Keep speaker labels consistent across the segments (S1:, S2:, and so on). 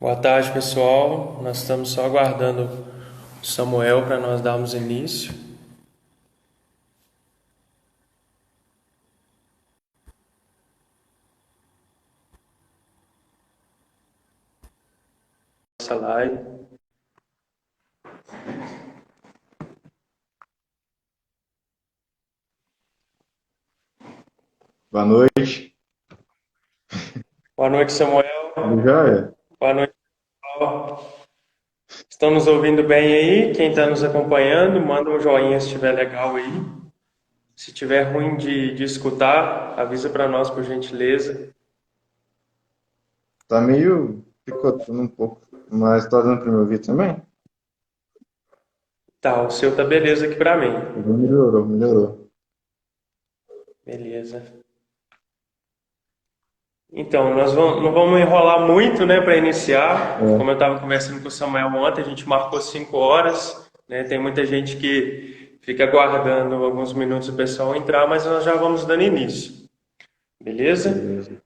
S1: Boa tarde, pessoal. Nós estamos só aguardando o Samuel para nós darmos início. Essa live.
S2: Boa noite.
S1: Boa noite,
S2: Tudo
S1: Samuel.
S2: jóia?
S1: Boa noite, pessoal. Estão nos ouvindo bem aí? Quem está nos acompanhando, manda um joinha se estiver legal aí. Se tiver ruim de escutar, avisa para nós, por gentileza.
S2: Tá meio picotando um pouco, mas tá dando pra me ouvir também?
S1: Tá, o seu tá beleza aqui para mim.
S2: Melhorou, melhorou.
S1: Beleza. Então, não vamos enrolar muito, né, para iniciar.
S2: É,
S1: Como eu estava conversando com o Samuel ontem, a gente marcou 5 horas, né? Tem muita gente que fica aguardando alguns minutos o pessoal entrar, mas nós já vamos dando início, beleza?
S2: beleza.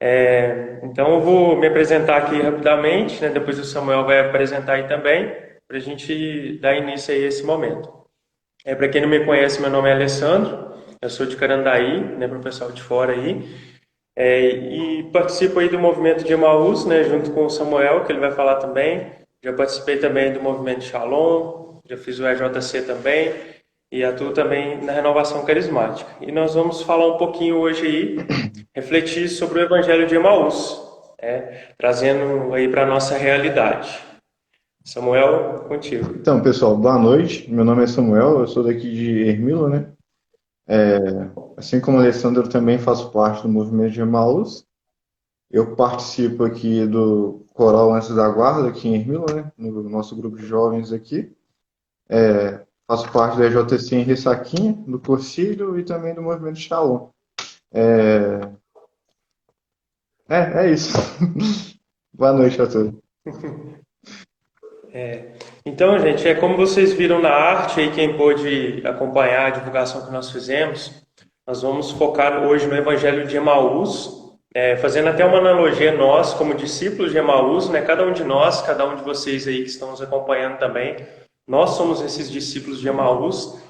S1: Então, eu vou me apresentar aqui rapidamente, né? Depois o Samuel vai apresentar aí também, para a gente dar início aí a esse momento. Para quem não me conhece, meu nome é Alessandro, eu sou de Carandaí, né, para o pessoal de fora aí. E participo aí do movimento de Emaús, né, junto com o Samuel, que ele vai falar também. Já participei também do movimento Shalom, já fiz o EJC também e atuo também na renovação carismática. E nós vamos falar um pouquinho hoje aí, refletir sobre o Evangelho de Emaús, trazendo aí para a nossa realidade. Samuel, contigo.
S2: Então, pessoal, boa noite. Meu nome é Samuel, eu sou daqui de Ermilo, né? Assim como o Alessandro, eu também faço parte do movimento de Emaús. Eu participo aqui do Coral Anjos da Guarda, aqui em Ermilo, né? No nosso grupo de jovens aqui. Faço parte do EJC em Ressaquinha, do Cursilho e também do movimento Shalom. É isso. Boa noite a todos.
S1: Então, gente, é como vocês viram na arte aí, quem pôde acompanhar a divulgação que nós fizemos, nós vamos focar hoje no Evangelho de Emaús, fazendo até uma analogia nós, como discípulos de Emaús, né? Cada um de nós, cada um de vocês aí que estão nos acompanhando também, nós somos esses discípulos de Emaús,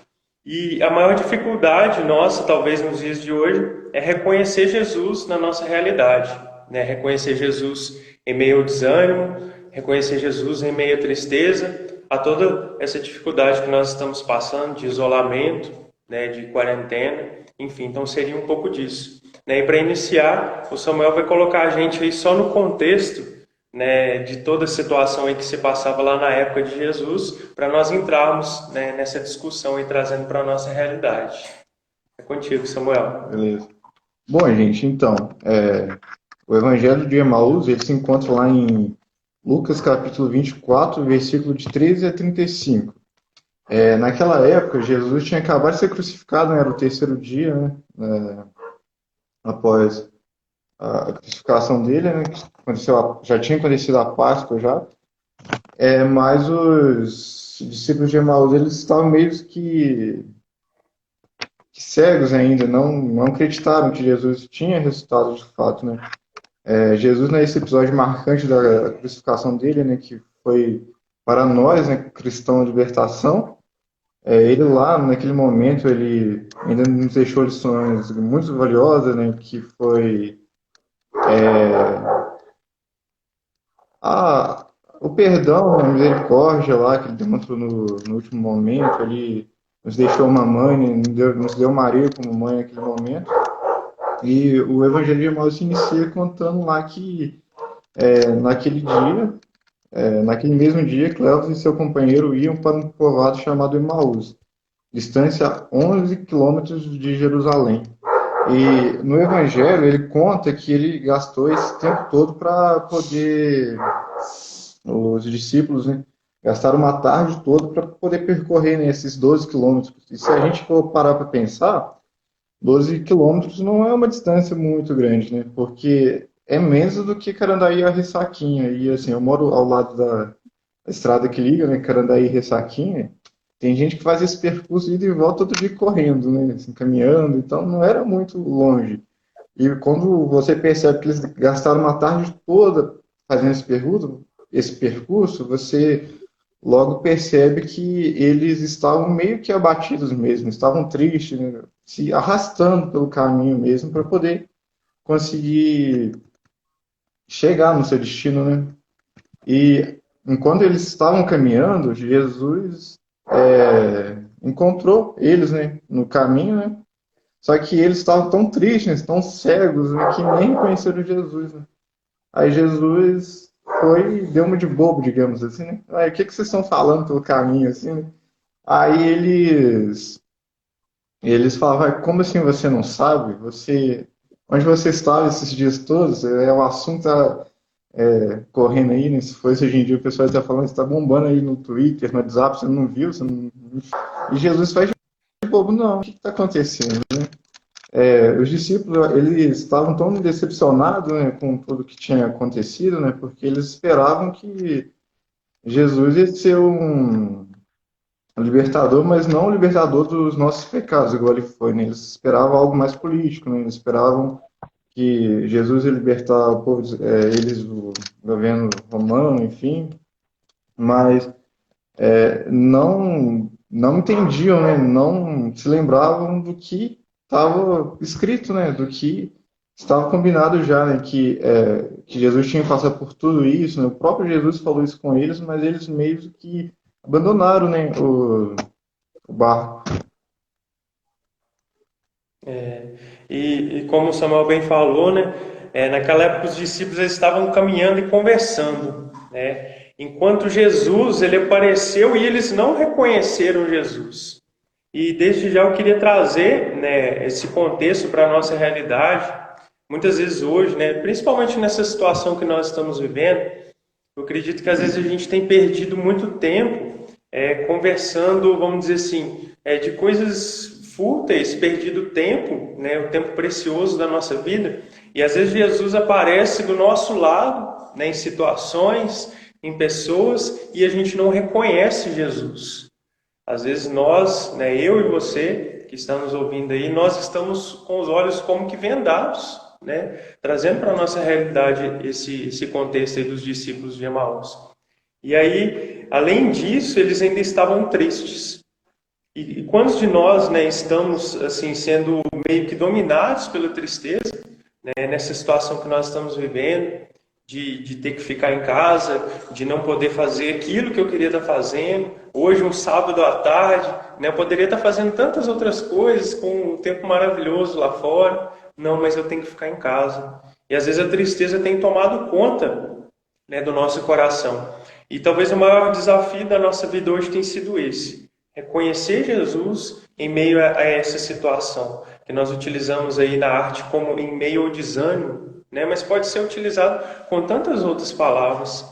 S1: e a maior dificuldade nossa, talvez nos dias de hoje, é reconhecer Jesus na nossa realidade, né? Reconhecer Jesus em meio ao desânimo, reconhecer Jesus em meio à tristeza, a toda essa dificuldade que nós estamos passando de isolamento, né, de quarentena, enfim, então seria um pouco disso, né? E para iniciar, o Samuel vai colocar a gente aí só no contexto, né, de toda a situação em que se passava lá na época de Jesus, para nós entrarmos, né, nessa discussão e trazendo para a nossa realidade. É contigo, Samuel.
S2: Beleza. Bom, gente, então, o Evangelho de Emaús, ele se encontra lá em Lucas capítulo 24, versículo de 13 a 35. Naquela época, Jesus tinha acabado de ser crucificado, né, era o terceiro dia, né, após a crucificação dele, né, que já tinha acontecido a Páscoa já, mas os discípulos de Emaús, eles estavam meio que cegos ainda, não acreditaram que Jesus tinha ressuscitado de fato, né. Jesus, nesse episódio marcante da crucificação dele, né, que foi para nós, né, cristãos, libertação, ele lá, naquele momento, ele ainda nos deixou lições muito valiosas, né, que foi a, o perdão, a misericórdia lá, que ele demonstrou no último momento, ele nos deixou uma mãe, né, nos deu Maria como mãe naquele momento, e o Evangelho de Emmaus se inicia contando lá que naquele dia, naquele mesmo dia, Cleófas e seu companheiro iam para um povoado chamado Emaús, distância 11 quilômetros de Jerusalém. E no Evangelho ele conta que ele gastou esse tempo todo para poder, os discípulos, né, gastaram uma tarde toda para poder percorrer, né, esses 12 quilômetros. E se a gente for parar para pensar, 12 quilômetros não é uma distância muito grande, né? Porque é menos do que Carandaí a Ressaquinha. E assim, eu moro ao lado da estrada que liga, né? Carandaí e Ressaquinha. Tem gente que faz esse percurso ida e volta todo dia correndo, né? Assim, caminhando. Então não era muito longe. E quando você percebe que eles gastaram uma tarde toda fazendo esse percurso, esse percurso, você logo percebe que eles estavam meio que abatidos mesmo, estavam tristes, né? Se arrastando pelo caminho mesmo para poder conseguir chegar no seu destino, né? E enquanto eles estavam caminhando, Jesus encontrou eles, né, no caminho, né? Só que eles estavam tão tristes, tão cegos, né, que nem reconheceram Jesus, né? Aí Jesus foi e deu uma de bobo, digamos assim, né? Aí, o que que vocês estão falando pelo caminho, assim, né? Aí eles falavam, "Ah, como assim você não sabe? Onde você estava esses dias todos? O assunto tá correndo aí, né? Se fosse hoje em dia, o pessoal está falando, está bombando aí no Twitter, no WhatsApp, você não viu? Você não... E Jesus faz de bobo, não, o que está acontecendo? Os discípulos, eles estavam tão decepcionados, né, com tudo que tinha acontecido, né? Porque eles esperavam que Jesus ia ser um libertador, mas não o libertador dos nossos pecados, igual ele foi, né? Eles esperavam algo mais político, né? Eles esperavam que Jesus ia libertar o povo, eles do governo romano, enfim, mas não entendiam, né? Não se lembravam do que estava escrito, né? Do que estava combinado já, né? Que Jesus tinha passado por tudo isso, né? O próprio Jesus falou isso com eles, mas eles meio que abandonaram, né? O barco.
S1: E como o Samuel bem falou, né, naquela época os discípulos eles estavam caminhando e conversando, né, enquanto Jesus ele apareceu e eles não reconheceram Jesus. E desde já eu queria trazer, né, esse contexto para a nossa realidade. Muitas vezes hoje, né, principalmente nessa situação que nós estamos vivendo, eu acredito que às vezes a gente tem perdido muito tempo conversando, vamos dizer assim, de coisas fúteis, perdido tempo, né, o tempo precioso da nossa vida. E às vezes Jesus aparece do nosso lado, né, em situações, em pessoas, e a gente não reconhece Jesus. Às vezes nós, né, eu e você que estamos ouvindo aí, nós estamos com os olhos como que vendados, né, trazendo para a nossa realidade esse contexto aí dos discípulos de Emaús. E aí, além disso, eles ainda estavam tristes. E quantos de nós, né, estamos assim sendo meio que dominados pela tristeza, né, nessa situação que nós estamos vivendo, de ter que ficar em casa, de não poder fazer aquilo que eu queria estar fazendo. Hoje, um sábado à tarde, né, eu poderia estar fazendo tantas outras coisas com um tempo maravilhoso lá fora. Não, mas eu tenho que ficar em casa. E às vezes a tristeza tem tomado conta, né, do nosso coração. E talvez o maior desafio da nossa vida hoje tem sido esse: reconhecer Jesus em meio a essa situação, que nós utilizamos aí na arte como em meio ao desânimo, né? Mas pode ser utilizado com tantas outras palavras.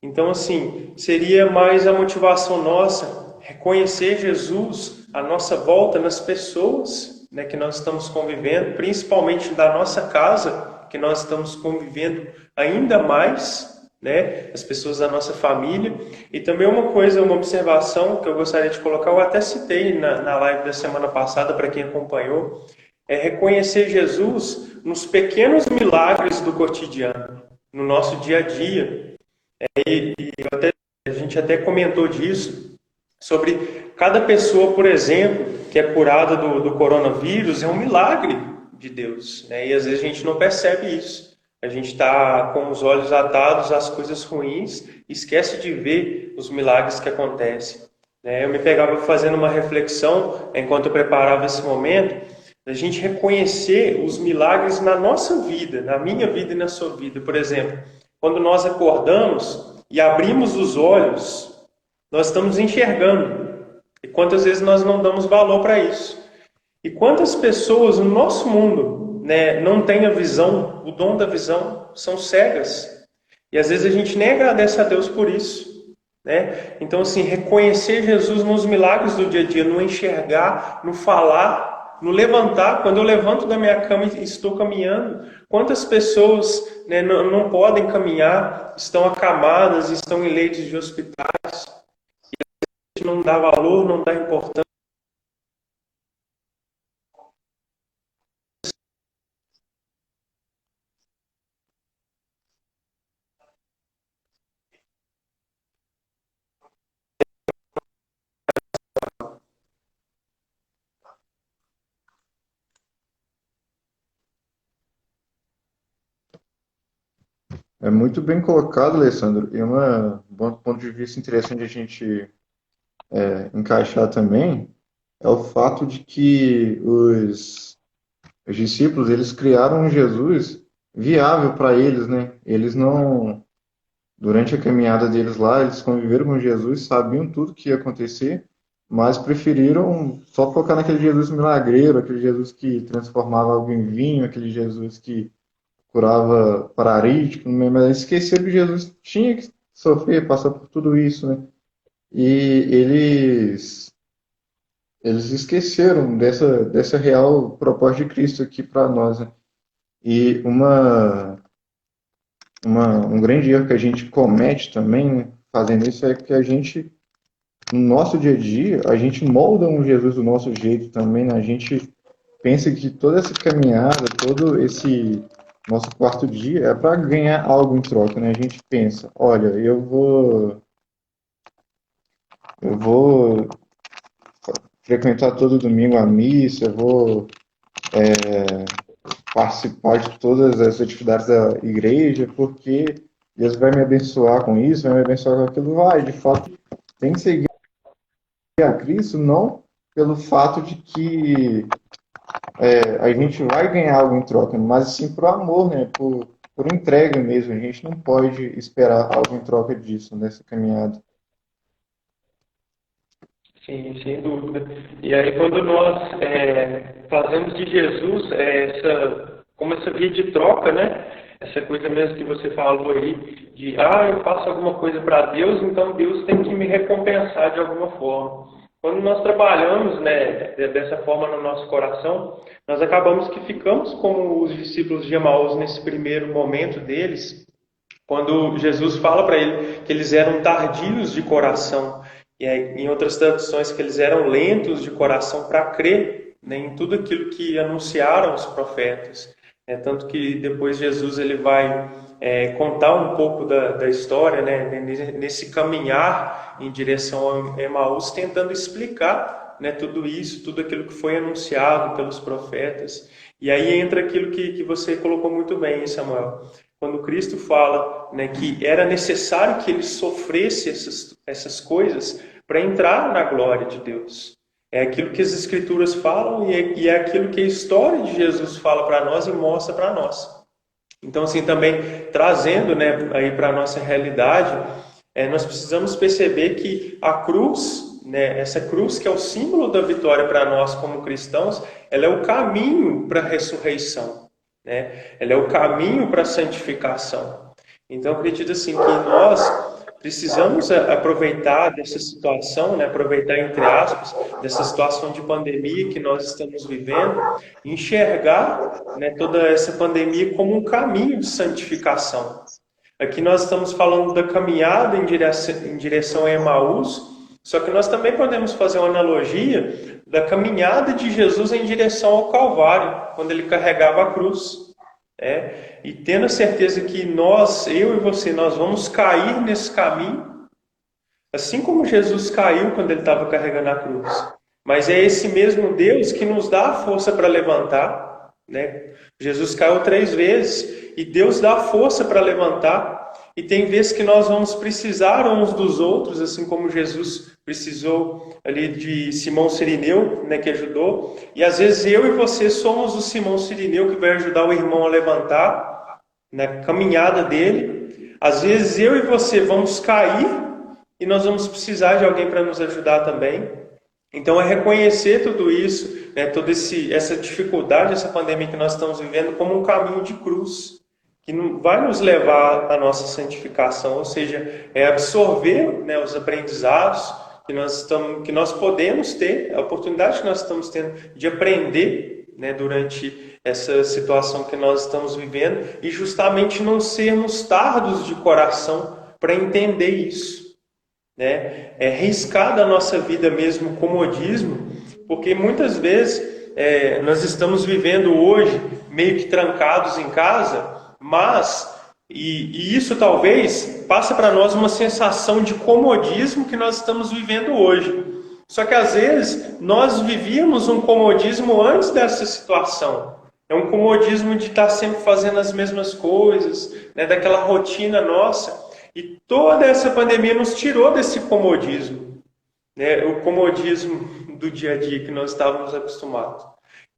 S1: Então, assim, seria mais a motivação nossa reconhecer Jesus à nossa volta nas pessoas, né, que nós estamos convivendo, principalmente da nossa casa, que nós estamos convivendo ainda mais, né, as pessoas da nossa família. E também uma coisa, uma observação que eu gostaria de colocar, eu até citei na live da semana passada para quem acompanhou, é reconhecer Jesus nos pequenos milagres do cotidiano, no nosso dia a dia. A gente até comentou disso, sobre cada pessoa, por exemplo, que é curada do coronavírus, é um milagre de Deus, né? E às vezes a gente não percebe isso. A gente está com os olhos atados às coisas ruins e esquece de ver os milagres que acontecem, né? Eu me pegava fazendo uma reflexão enquanto eu preparava esse momento, a gente reconhecer os milagres na nossa vida, na minha vida e na sua vida. Por exemplo, quando nós acordamos e abrimos os olhos, nós estamos enxergando. E quantas vezes nós não damos valor para isso? E quantas pessoas no nosso mundo, né, não têm a visão, o dom da visão, são cegas. E às vezes a gente nem agradece a Deus por isso, né? Então, assim, reconhecer Jesus nos milagres do dia a dia, no enxergar, no falar, no levantar. Quando eu levanto da minha cama e estou caminhando, quantas pessoas, né, não podem caminhar, estão acamadas, estão em leitos de hospitais, não dá valor, não dá importância.
S2: É muito bem colocado, Alessandro, e um bom ponto de vista interessante a gente encaixar também é o fato de que os discípulos, eles criaram um Jesus viável para eles, né? Eles não, durante a caminhada deles lá, eles conviveram com Jesus, sabiam tudo que ia acontecer, mas preferiram só focar naquele Jesus milagreiro, aquele Jesus que transformava água em vinho, aquele Jesus que curava paralítico, mas esqueceram que Jesus tinha que sofrer, passar por tudo isso, né? E eles esqueceram dessa real proposta de Cristo aqui para nós, né? E um grande erro que a gente comete também, né, fazendo isso, é que a gente, no nosso dia a dia, a gente molda um Jesus do nosso jeito também, né? A gente pensa que toda essa caminhada, todo esse nosso quarto dia é para ganhar algo em troca, né? A gente pensa, olha, eu vou frequentar todo domingo a missa, eu vou participar de todas as atividades da igreja, porque Deus vai me abençoar com isso, vai me abençoar com aquilo. Vai, de fato, tem que seguir a Cristo, não pelo fato de que a gente vai ganhar algo em troca, mas sim por amor, né? Por entrega mesmo. A gente não pode esperar algo em troca disso, nessa caminhada.
S1: Sim, sem dúvida. E aí quando nós fazemos de Jesus como essa via de troca, né? Essa coisa mesmo que você falou aí, de eu faço alguma coisa para Deus, então Deus tem que me recompensar de alguma forma. Quando nós trabalhamos, né, dessa forma no nosso coração, nós acabamos que ficamos como os discípulos de Emaús nesse primeiro momento deles, quando Jesus fala para ele que eles eram tardios de coração, e aí, em outras traduções que eles eram lentos de coração para crer, né, em tudo aquilo que anunciaram os profetas. Tanto que depois Jesus ele vai contar um pouco da história, né, nesse caminhar em direção a Emaús, tentando explicar, né, tudo isso, tudo aquilo que foi anunciado pelos profetas. E aí entra aquilo que você colocou muito bem, Samuel. Quando Cristo fala, né, que era necessário que ele sofresse essas coisas para entrar na glória de Deus. É aquilo que as Escrituras falam e é aquilo que a história de Jesus fala para nós e mostra para nós. Então, assim, também trazendo, né, aí para a nossa realidade, nós precisamos perceber que a cruz, né, essa cruz que é o símbolo da vitória para nós como cristãos, ela é o caminho para a ressurreição. Né? Ela é o caminho para a santificação. Então, eu acredito assim, que nós precisamos aproveitar dessa situação, né? Aproveitar, entre aspas, dessa situação de pandemia que nós estamos vivendo, enxergar, né, toda essa pandemia como um caminho de santificação. Aqui nós estamos falando da caminhada em direção a Emaús, só que nós também podemos fazer uma analogia da caminhada de Jesus em direção ao Calvário, quando ele carregava a cruz. E tendo a certeza que eu e você, nós vamos cair nesse caminho, assim como Jesus caiu quando ele estava carregando a cruz. Mas é esse mesmo Deus que nos dá a força para levantar. Né? Jesus caiu 3 vezes e Deus dá a força para levantar. E tem vezes que nós vamos precisar uns dos outros, assim como Jesus precisou ali de Simão Cirineu, né, que ajudou. E às vezes eu e você somos o Simão Cirineu que vai ajudar o irmão a levantar na caminhada dele. Às vezes eu e você vamos cair e nós vamos precisar de alguém para nos ajudar também. Então é reconhecer tudo isso, né, toda essa dificuldade, essa pandemia que nós estamos vivendo como um caminho de cruz, que vai nos levar à nossa santificação, ou seja, é absorver, né, os aprendizados que nós podemos ter, a oportunidade que nós estamos tendo de aprender, né, durante essa situação que nós estamos vivendo, e justamente não sermos tardos de coração para entender isso. Né? É riscar da nossa vida mesmo o comodismo, porque muitas vezes nós estamos vivendo hoje meio que trancados em casa, mas, e isso talvez passe para nós uma sensação de comodismo que nós estamos vivendo hoje. Só que às vezes nós vivíamos um comodismo antes dessa situação. É um comodismo de estar sempre fazendo as mesmas coisas, né, daquela rotina nossa. E toda essa pandemia nos tirou desse comodismo, né, o comodismo do dia a dia que nós estávamos acostumados.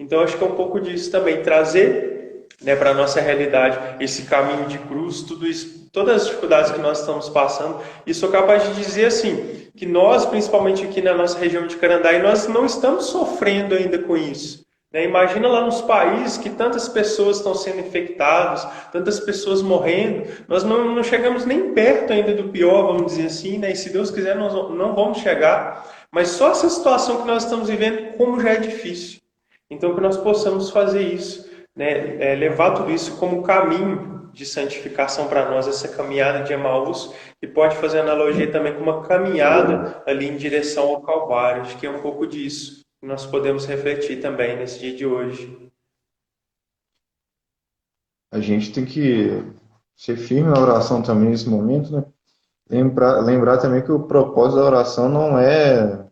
S1: Então, acho que é um pouco disso também, trazer, né, para a nossa realidade esse caminho de cruz, tudo isso, todas as dificuldades que nós estamos passando. E sou capaz de dizer assim, que nós, principalmente aqui na nossa região de Canandaí, nós não estamos sofrendo ainda com isso. Né? Imagina lá nos países que tantas pessoas estão sendo infectadas, tantas pessoas morrendo, nós não chegamos nem perto ainda do pior, vamos dizer assim, né? E se Deus quiser, nós não vamos chegar, mas só essa situação que nós estamos vivendo, como já é difícil. Então, que nós possamos fazer isso, né? Levar tudo isso como caminho de santificação para nós, essa caminhada de Emaús, e pode fazer analogia também com uma caminhada ali em direção ao Calvário. Acho que é um pouco disso que nós podemos refletir também nesse dia de hoje.
S2: A gente tem que ser firme na oração também nesse momento, né? Lembrar também que o propósito da oração não é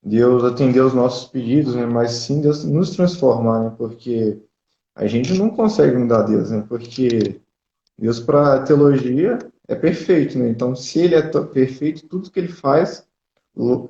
S2: Deus atender os nossos pedidos, né? Mas sim Deus nos transformar, né? Porque a gente não consegue mudar Deus, né? Porque Deus, para a teologia, é perfeito, né? Então, se ele é perfeito, tudo que ele faz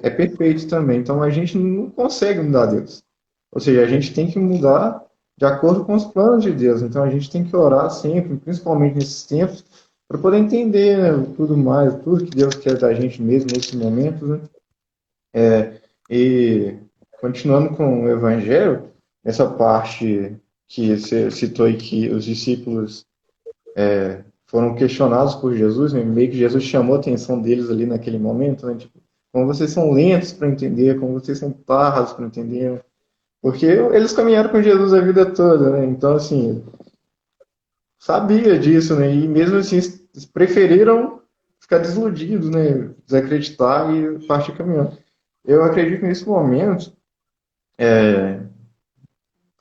S2: é perfeito também. Então, a gente não consegue mudar Deus. Ou seja, a gente tem que mudar de acordo com os planos de Deus. Então, a gente tem que orar sempre, principalmente nesses tempos, para poder entender, né, tudo mais, tudo que Deus quer da gente mesmo nesses momentos, né? E continuando com o Evangelho, essa parte que você citou aí que os discípulos foram questionados por Jesus, né? Meio que Jesus chamou a atenção deles ali naquele momento, né? Tipo, como vocês são lentos para entender, como vocês são parros para entender, porque eles caminharam com Jesus a vida toda, né? Então, assim, sabia disso, né? E mesmo assim, eles preferiram ficar desiludidos, né? Desacreditar e partir caminhando. Eu acredito que nesse momento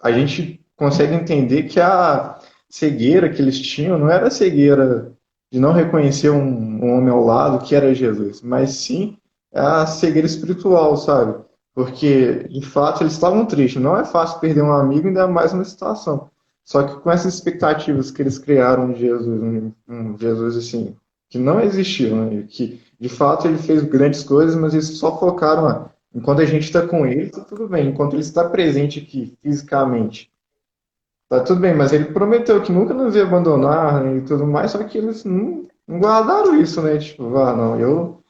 S2: a gente consegue entender que a cegueira que eles tinham não era a cegueira de não reconhecer um homem ao lado que era Jesus, mas sim a cegueira espiritual, sabe? Porque, de fato, eles estavam tristes. Não é fácil perder um amigo, ainda mais numa situação. Só que com essas expectativas que eles criaram de Jesus, um Jesus assim, que não existiu, né? Que, de fato, ele fez grandes coisas, mas eles só focaram, enquanto a gente está com ele, tá tudo bem. Enquanto ele está presente aqui, fisicamente, tá tudo bem. Mas ele prometeu que nunca nos ia abandonar, né, e tudo mais, só que eles não guardaram isso, né? Tipo, não,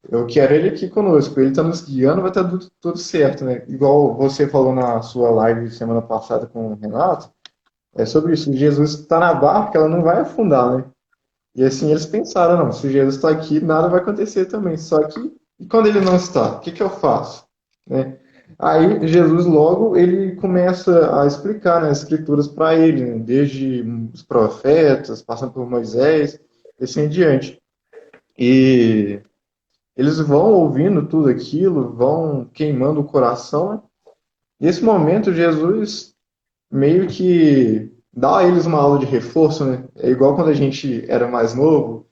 S2: eu quero ele aqui conosco. Ele está nos guiando, vai estar tudo certo, né? Igual você falou na sua live semana passada com o Renato, é sobre isso. Jesus está na barca, ela não vai afundar, né? E assim eles pensaram, não, se Jesus está aqui, nada vai acontecer também. Só que, e quando ele não está, o que que eu faço? Né? Aí Jesus logo ele começa a explicar, né, as escrituras para ele, né, desde os profetas, passando por Moisés, e assim em diante. E eles vão ouvindo tudo aquilo, vão queimando o coração, né? Nesse momento, Jesus meio que dá a eles uma aula de reforço, né? É igual quando a gente era mais novo,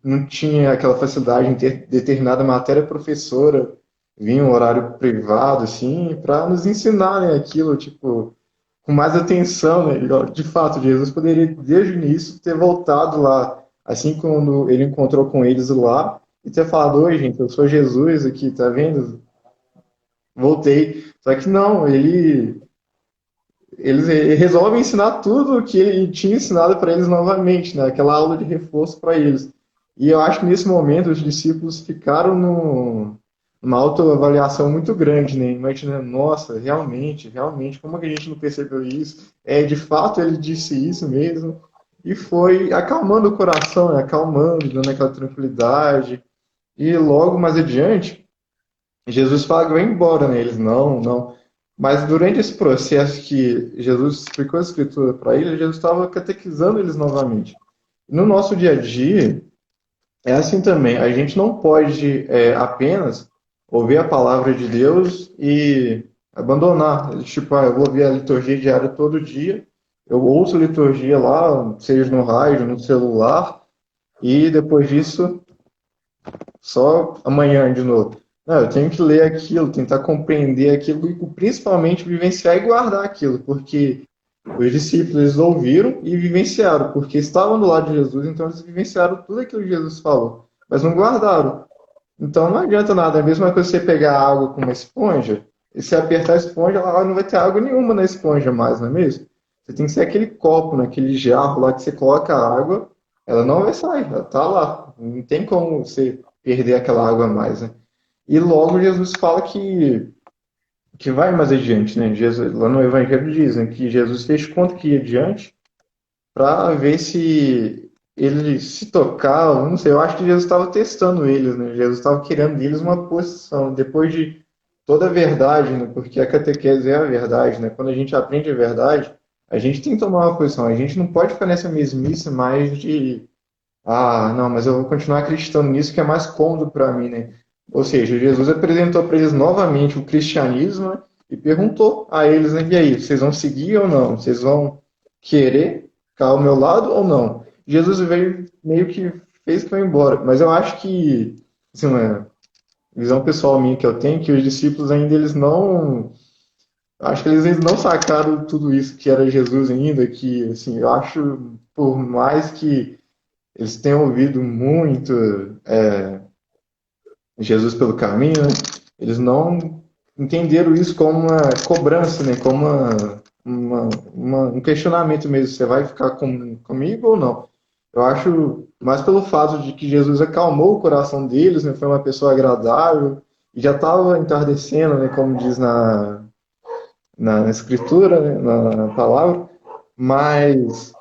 S2: não tinha aquela facilidade em ter determinada matéria, a professora vinha um horário privado, assim, para nos ensinar, né, aquilo, tipo, com mais atenção, né? De fato, Jesus poderia, desde o início, ter voltado lá, assim quando ele encontrou com eles lá, e ter falado, oi, gente, eu sou Jesus aqui, tá vendo? Voltei. Só que não, eles resolvem ensinar tudo o que ele tinha ensinado para eles novamente, né? Aquela aula de reforço para eles. E eu acho que nesse momento os discípulos ficaram numa autoavaliação muito grande, né? Imaginando, nossa, realmente, como é que a gente não percebeu isso? De fato ele disse isso mesmo. E foi acalmando o coração, né? Acalmando, dando aquela tranquilidade. E logo mais adiante, Jesus fala que vai embora, né? Eles, não. Mas durante esse processo que Jesus explicou a escritura para eles, Jesus estava catequizando eles novamente. No nosso dia a dia, é assim também. A gente não pode apenas ouvir a palavra de Deus e abandonar. Tipo, eu vou ouvir a liturgia diária todo dia, eu ouço a liturgia lá, seja no rádio, no celular, e depois disso só amanhã de novo. Não, eu tenho que ler aquilo, tentar compreender aquilo e principalmente vivenciar e guardar aquilo, porque Os discípulos eles ouviram e vivenciaram, porque estavam do lado de Jesus, então eles vivenciaram tudo aquilo que Jesus falou, mas não guardaram. Então não adianta nada, é a mesma coisa você pegar água com uma esponja, e se apertar a esponja, ela não vai ter água nenhuma na esponja mais, não é mesmo? Você tem que ser aquele copo, naquele jarro lá que você coloca a água, ela não vai sair, ela tá lá. Não tem como você perder aquela água mais, né? E logo Jesus fala que vai mais adiante, né? Jesus, lá no Evangelho diz, né, que Jesus fez conta que ia adiante para ver se ele se tocava, não sei, eu acho que Jesus estava testando eles, né? Jesus estava querendo deles uma posição, depois de toda a verdade, né? Porque a catequese é a verdade, né? Quando a gente aprende a verdade, a gente tem que tomar uma posição, a gente não pode ficar nessa mesmice mais de, ah, não, mas eu vou continuar acreditando nisso que é mais cômodo para mim, né? Ou seja, Jesus apresentou para eles novamente o cristianismo, né? E perguntou a eles, né? E aí, vocês vão seguir ou não? Vocês vão querer ficar ao meu lado ou não? Jesus veio meio que fez que foi embora, mas eu acho que, assim, uma visão pessoal minha que eu tenho, que os discípulos ainda eles não, acho que eles não sacaram tudo isso que era Jesus ainda, que, assim, eu acho, por mais que eles tenham ouvido muito Jesus pelo caminho, né? Eles não entenderam isso como uma cobrança, né? Como um questionamento mesmo. Você vai ficar comigo ou não? Eu acho mais pelo fato de que Jesus acalmou o coração deles, né? Foi uma pessoa agradável e já estava entardecendo, né? Como diz na escritura, né? Na palavra. Mas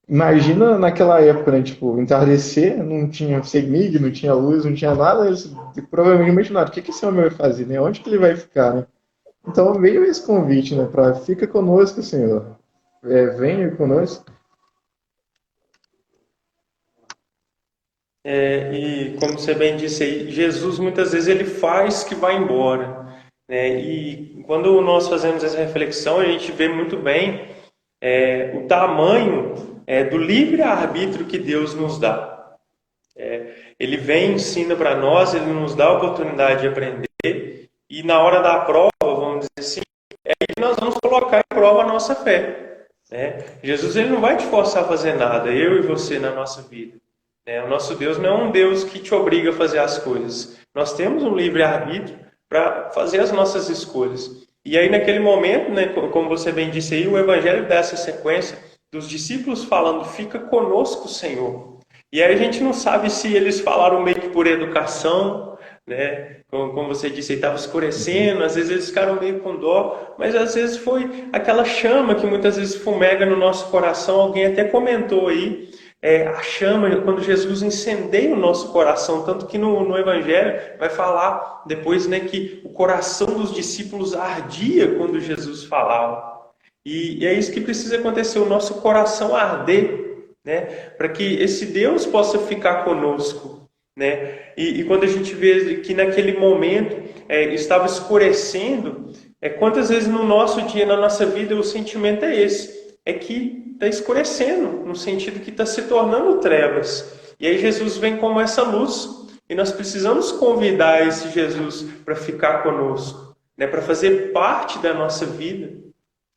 S2: imagina naquela época, né? Tipo, entardecer, não tinha CEMIG, não tinha luz, não tinha nada. Eles provavelmente imaginaram, o que que esse homem vai fazer, né? Onde que ele vai ficar, né? Então veio esse convite, né? Para fica conosco, Senhor. Venha conosco.
S1: E como você bem disse aí, Jesus muitas vezes ele faz que vai embora, né? E quando nós fazemos essa reflexão, a gente vê muito bem o tamanho do livre-arbítrio que Deus nos dá. Ele vem, ensina para nós, ele nos dá a oportunidade de aprender, e na hora da prova, vamos dizer assim, que nós vamos colocar em prova a nossa fé, né? Jesus ele não vai te forçar a fazer nada, eu e você na nossa vida, né? O nosso Deus não é um Deus que te obriga a fazer as coisas. Nós temos um livre-arbítrio para fazer as nossas escolhas. E aí naquele momento, né, como você bem disse aí, o Evangelho dá essa sequência dos discípulos falando, fica conosco, Senhor. E aí a gente não sabe se eles falaram meio que por educação, né? Como você disse, estava escurecendo, às vezes eles ficaram meio com dó, mas às vezes foi aquela chama que muitas vezes fumega no nosso coração. Alguém até comentou aí, a chama, quando Jesus incendeia o nosso coração, tanto que no Evangelho vai falar depois, né, que o coração dos discípulos ardia quando Jesus falava. E é isso que precisa acontecer, o nosso coração arder, né, para que esse Deus possa ficar conosco, né? E quando a gente vê que naquele momento estava escurecendo, quantas vezes no nosso dia, na nossa vida, o sentimento é esse, é que está escurecendo, no sentido que está se tornando trevas. E aí Jesus vem como essa luz, e nós precisamos convidar esse Jesus para ficar conosco, né, para fazer parte da nossa vida.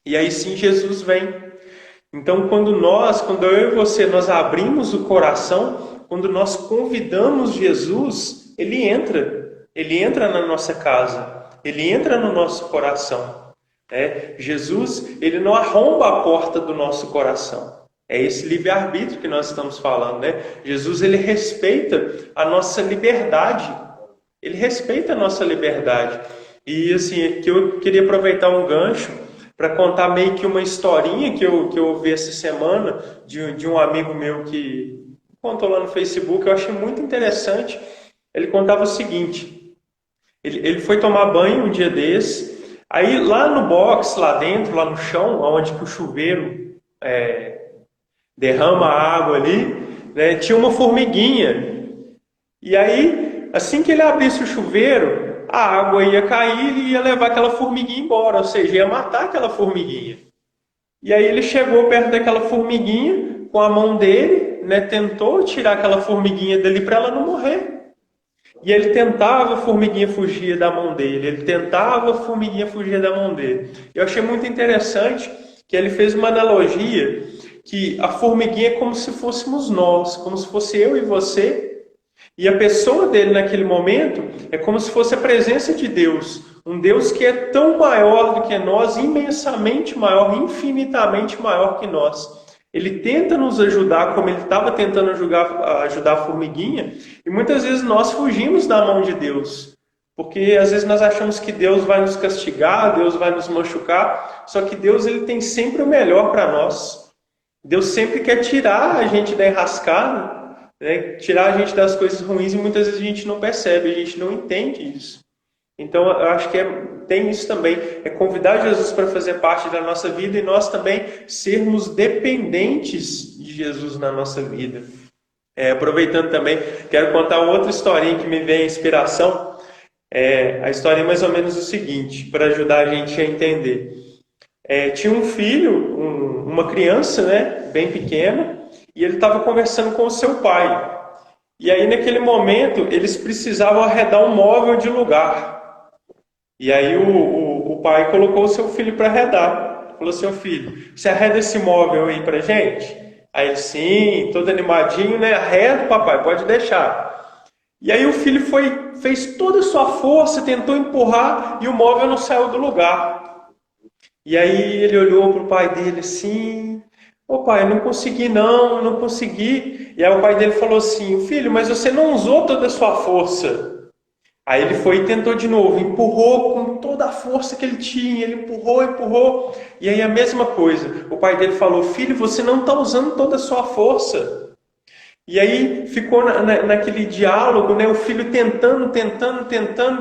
S1: E aí sim Jesus vem. Então, quando eu e você, nós abrimos o coração, quando nós convidamos Jesus, ele entra na nossa casa, ele entra no nosso coração. Jesus, ele não arromba a porta do nosso coração. É esse livre-arbítrio que nós estamos falando, né? Jesus, ele respeita a nossa liberdade. Ele respeita a nossa liberdade. E assim, que eu queria aproveitar um gancho para contar meio que uma historinha que eu ouvi essa semana de um amigo meu que contou lá no Facebook. Eu achei muito interessante. Ele contava o seguinte: ele foi tomar banho um dia desse, aí lá no box, lá dentro, lá no chão, onde que o chuveiro derrama a água ali, né, tinha uma formiguinha. E aí, assim que ele abrisse o chuveiro, a água ia cair e ia levar aquela formiguinha embora, ou seja, ia matar aquela formiguinha. E aí ele chegou perto daquela formiguinha com a mão dele, né, tentou tirar aquela formiguinha dali para ela não morrer. E ele tentava, a formiguinha fugia da mão dele. Ele tentava, a formiguinha fugia da mão dele. Eu achei muito interessante que ele fez uma analogia que a formiguinha é como se fôssemos nós, como se fosse eu e você, e a pessoa dele naquele momento é como se fosse a presença de Deus, um Deus que é tão maior do que nós, imensamente maior, infinitamente maior que nós. Ele tenta nos ajudar como ele estava tentando ajudar a formiguinha, e muitas vezes nós fugimos da mão de Deus. Porque às vezes nós achamos que Deus vai nos castigar, Deus vai nos machucar, só que Deus ele tem sempre o melhor para nós. Deus sempre quer tirar a gente da enrascada, né? Tirar a gente das coisas ruins, e muitas vezes a gente não percebe, a gente não entende isso. Então eu acho que tem isso também, é convidar Jesus para fazer parte da nossa vida e nós também sermos dependentes de Jesus na nossa vida. Aproveitando também, quero contar outra historinha que me vem a inspiração. A história é mais ou menos o seguinte, para ajudar a gente a entender. Tinha um filho, uma criança, né, bem pequena, e ele estava conversando com o seu pai. E aí, naquele momento, eles precisavam arredar um móvel de lugar. E aí o pai colocou o seu filho para arredar. Falou assim, filho, você arreda esse móvel aí pra gente? Aí ele, sim, todo animadinho, né? Arreda, papai, pode deixar. E aí o filho fez toda a sua força, tentou empurrar e o móvel não saiu do lugar. E aí ele olhou para o pai dele assim, pai, eu não consegui não consegui. E aí o pai dele falou assim, filho, mas você não usou toda a sua força. Aí ele foi e tentou de novo, empurrou com toda a força que ele tinha, ele empurrou. E aí a mesma coisa, o pai dele falou, filho, você não está usando toda a sua força. E aí ficou naquele diálogo, né, o filho tentando,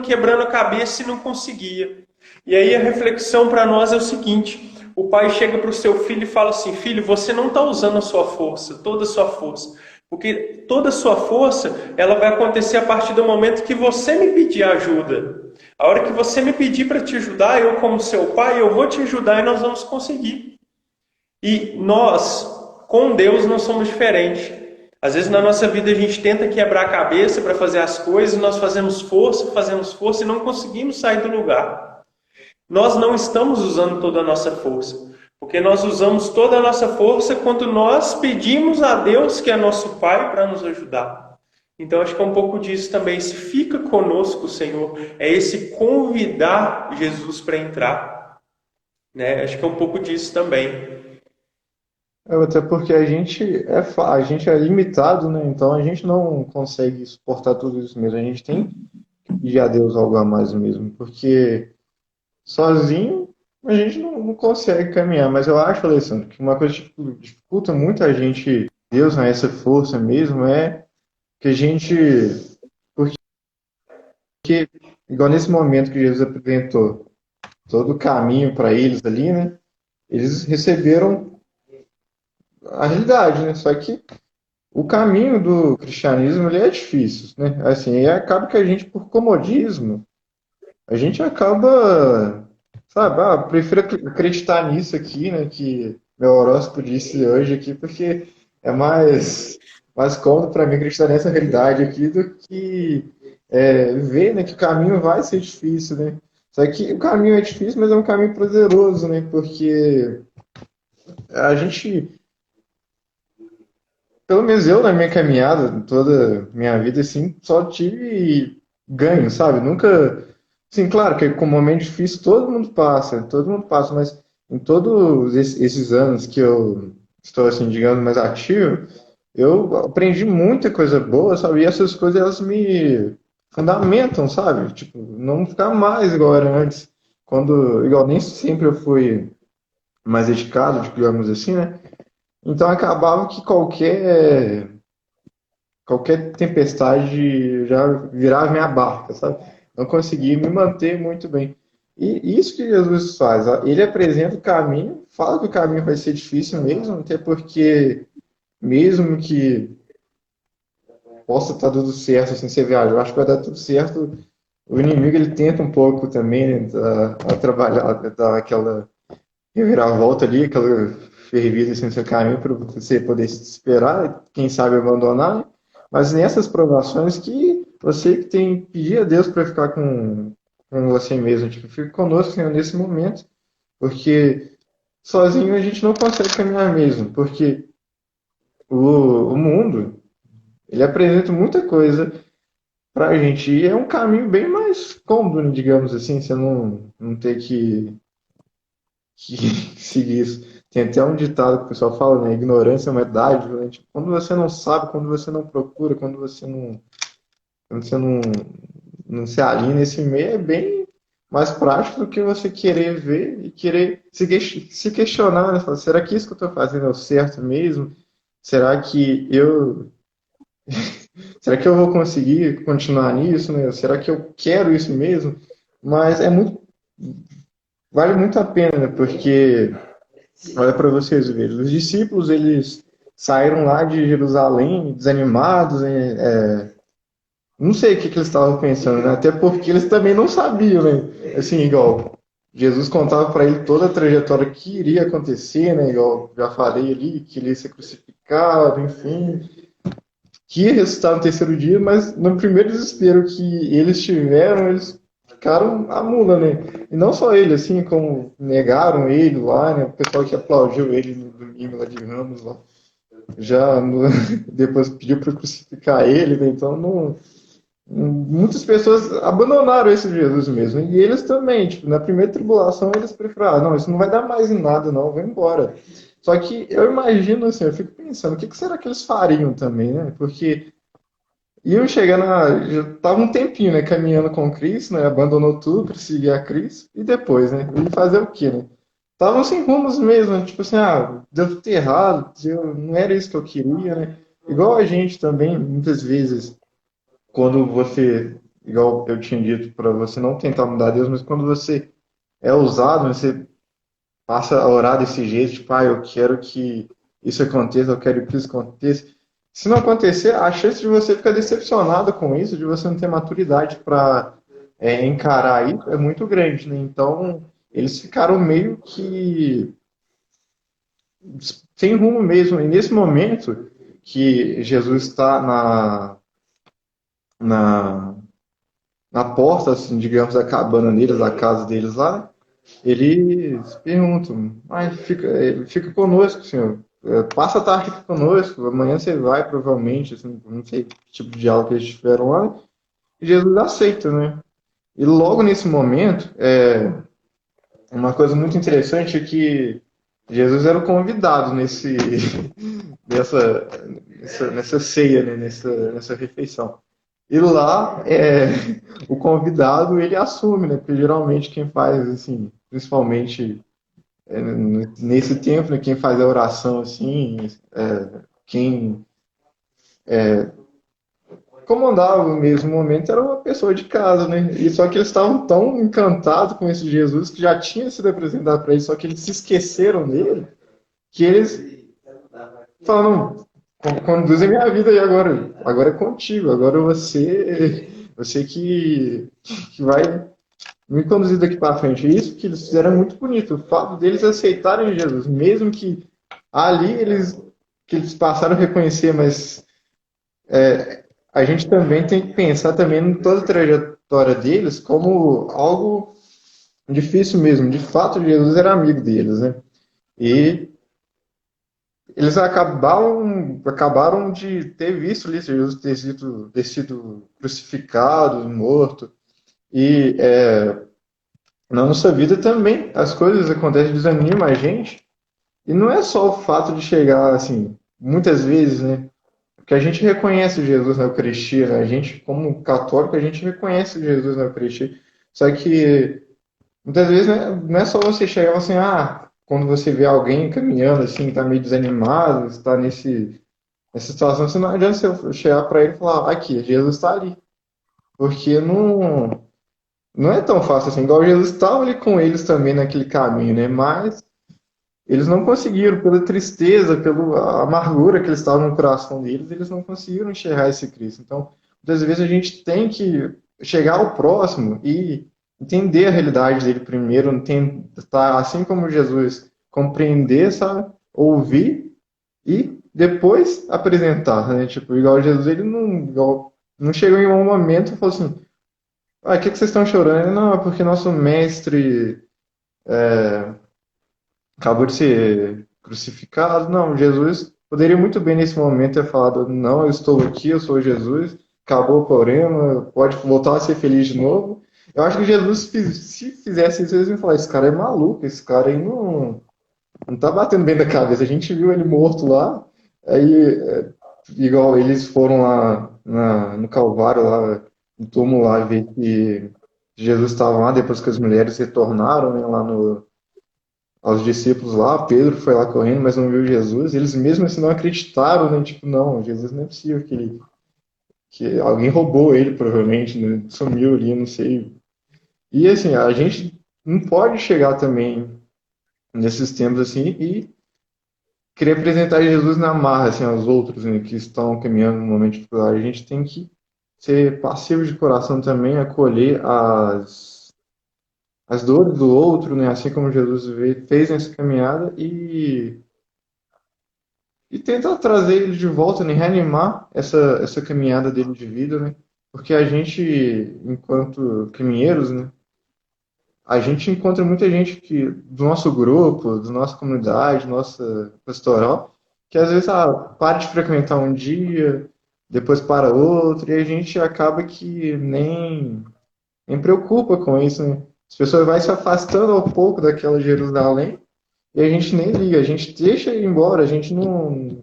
S1: quebrando a cabeça e não conseguia. E aí a reflexão para nós é o seguinte, o pai chega para o seu filho e fala assim, filho, você não está usando a sua força, toda a sua força. Porque toda a sua força, ela vai acontecer a partir do momento que você me pedir ajuda. A hora que você me pedir para te ajudar, eu como seu pai, eu vou te ajudar e nós vamos conseguir. E nós, com Deus, não somos diferentes. Às vezes na nossa vida a gente tenta quebrar a cabeça para fazer as coisas, nós fazemos força e não conseguimos sair do lugar. Nós não estamos usando toda a nossa força. Porque nós usamos toda a nossa força quando nós pedimos a Deus, que é nosso Pai, para nos ajudar. Então, acho que é um pouco disso também. Se fica conosco, Senhor, é esse convidar Jesus para entrar. Né? Acho que é um pouco disso também.
S2: Até porque a gente é limitado, né? Então a gente não consegue suportar tudo isso mesmo. A gente tem que pedir a Deus algo a mais mesmo. Porque sozinho a gente não consegue caminhar. Mas eu acho, Alessandro, que uma coisa que dificulta muito a gente, Deus, né, essa força mesmo, é que a gente. Porque, igual nesse momento que Jesus apresentou todo o caminho para eles ali, né? Eles receberam a realidade, né? Só que o caminho do cristianismo ele é difícil, né? Assim, e acaba que a gente, por comodismo, a gente acaba, sabe, prefiro acreditar nisso aqui, né? Que meu horóscopo disse hoje aqui, porque é mais cômodo para mim acreditar nessa realidade aqui do que ver, né, que o caminho vai ser difícil, né? Só que o caminho é difícil, mas é um caminho prazeroso, né? Porque a gente, pelo menos eu na minha caminhada, toda minha vida, assim, só tive ganho, sabe? Nunca, sim, claro que com um momento difícil todo mundo passa, mas em todos esses anos que eu estou, assim, digamos, mais ativo, eu aprendi muita coisa boa, sabe? E essas coisas, elas me fundamentam, sabe? Tipo, não ficar mais igual era antes. Igual nem sempre eu fui mais dedicado, digamos assim, né? Então acabava que qualquer tempestade já virava minha barca, sabe? Não conseguia me manter muito bem. E isso que Jesus faz, ó, ele apresenta o caminho, fala que o caminho vai ser difícil mesmo, até porque mesmo que possa estar tudo certo assim, você viaja, eu acho que vai dar tudo certo. O inimigo ele tenta um pouco também, né, a trabalhar, dar aquela reviravolta ali, aquela fervida assim, no seu caminho para você poder se esperar, quem sabe abandonar, né? Mas nessas provações que você que tem que pedir a Deus para ficar com você mesmo, tipo, fique conosco, Senhor, nesse momento, porque sozinho a gente não consegue caminhar mesmo, porque o mundo, ele apresenta muita coisa pra gente, e é um caminho bem mais cômodo, né, digamos assim, você não ter que seguir isso. Tem até um ditado que o pessoal fala, né? Ignorância é uma dádiva, né? Tipo, quando você não sabe, quando você não procura, quando você não se alinha nesse meio, é bem mais prático do que você querer ver e querer se questionar, né? Falar, será que isso que eu estou fazendo é o certo mesmo? Será que será que eu vou conseguir continuar nisso, né? Será que eu quero isso mesmo? Mas vale muito a pena, né? Porque olha para vocês verem, os discípulos eles saíram lá de Jerusalém desanimados, né? Não sei o que eles estavam pensando, né? Até porque eles também não sabiam, né? Assim, igual Jesus contava para ele toda a trajetória que iria acontecer, né? Igual já falei ali, que ele ia ser crucificado, enfim, que ia ressuscitar no terceiro dia, mas no primeiro desespero que eles tiveram, eles ficaram a mula, né? E não só ele, assim, como negaram ele lá, né? O pessoal que aplaudiu ele no domingo lá de Ramos, lá, já depois pediu para crucificar ele, né? Então não. Muitas pessoas abandonaram esse Jesus mesmo. E eles também, tipo, na primeira tribulação, eles preferiram, não, isso não vai dar mais em nada, não, vou embora. Só que eu imagino assim, eu fico pensando, o que será que eles fariam também, né? Porque iam chegar já tava um tempinho, né, caminhando com Cristo, né, abandonou tudo para seguir a Cristo, e depois, né, e fazer o quê, né? Estavam sem rumos mesmo, tipo assim, deu tudo errado, não era isso que eu queria, né? Igual a gente também, muitas vezes quando você, igual eu tinha dito para você não tentar mudar Deus, mas quando você é ousado, você passa a orar desse jeito, tipo, eu quero que isso aconteça, eu quero que isso aconteça. Se não acontecer, a chance de você ficar decepcionado com isso, de você não ter maturidade para encarar isso, é muito grande, né? Então, eles ficaram meio que sem rumo mesmo. E nesse momento que Jesus está na, na porta, assim, digamos, da cabana deles, da casa deles lá, eles perguntam, mas fica conosco, senhor. Passa a tarde aqui conosco, amanhã você vai, provavelmente, assim, não sei que tipo de diálogo que eles tiveram lá, e Jesus aceita, né? E logo nesse momento, uma coisa muito interessante é que Jesus era o convidado nessa, nessa ceia, né? Nessa refeição. E lá, o convidado, ele assume, né? Porque geralmente quem faz, assim, principalmente nesse tempo, né? Quem faz a oração, assim, quem comandava no mesmo momento era uma pessoa de casa, né? E só que eles estavam tão encantados com esse Jesus que já tinha sido apresentado para eles, só que eles se esqueceram dele, que eles falaram, não, conduz a minha vida aí agora, agora é contigo, agora você que vai me conduzir daqui para frente. E isso que eles fizeram é muito bonito. O fato deles aceitarem Jesus, mesmo que ali que eles passaram a reconhecer, mas a gente também tem que pensar também em toda a trajetória deles como algo difícil mesmo. De fato, Jesus era amigo deles, né? E eles acabaram de ter visto ali Jesus ter sido crucificado, morto. E na nossa vida também as coisas acontecem, desanima a gente. E não é só o fato de chegar, assim, muitas vezes, né? Porque a gente reconhece Jesus na Eucaristia, né? A gente, como católico, a gente reconhece Jesus na Eucaristia. Só que muitas vezes né, não é só você chegar e falar assim, quando você vê alguém caminhando assim, tá meio desanimado, está nessa situação, você não adianta você chegar para ele e falar, aqui, Jesus está ali. Porque não é tão fácil assim, igual Jesus estava ali com eles também naquele caminho, né? Mas eles não conseguiram, pela tristeza, pela amargura que eles estavam no coração deles, eles não conseguiram enxergar esse Cristo. Então, muitas vezes a gente tem que chegar ao próximo e entender a realidade dele primeiro, tentar, assim como Jesus, compreender, sabe? Ouvir e depois apresentar, né? Tipo, igual Jesus, ele não chegou em um momento e falou assim, o que vocês estão chorando? Ele, não, é porque nosso mestre acabou de ser crucificado. Não, Jesus poderia muito bem nesse momento ter falado: não, eu estou aqui, eu sou Jesus, acabou o problema, pode voltar a ser feliz de novo. Eu acho que Jesus, se fizesse isso, eles iam falar: esse cara é maluco, esse cara aí não tá batendo bem da cabeça. A gente viu ele morto lá, aí, igual eles foram lá no Calvário, lá no túmulo, lá ver que Jesus estava lá, depois que as mulheres retornaram, né, lá no aos discípulos lá, Pedro foi lá correndo, mas não viu Jesus, eles mesmo assim não acreditaram, né? Tipo, não, Jesus não é possível que alguém roubou ele, provavelmente, né? Sumiu ali, não sei. E assim, a gente não pode chegar também nesses tempos assim e querer apresentar Jesus na marra, assim, aos outros, né, que estão caminhando no momento de dificuldade. A gente tem que ser passivo de coração também, acolher as dores do outro, né? Assim como Jesus fez nessa caminhada e tentar trazer ele de volta, né? Reanimar essa caminhada dele de vida, né? Porque a gente, enquanto caminheiros, né? A gente encontra muita gente que, do nosso grupo, da nossa comunidade, nossa pastoral, que às vezes para de frequentar um dia, depois para outro, e a gente acaba que nem preocupa com isso, né? As pessoas vão se afastando ao pouco daquela Jerusalém e a gente nem liga, a gente deixa ir embora, a gente não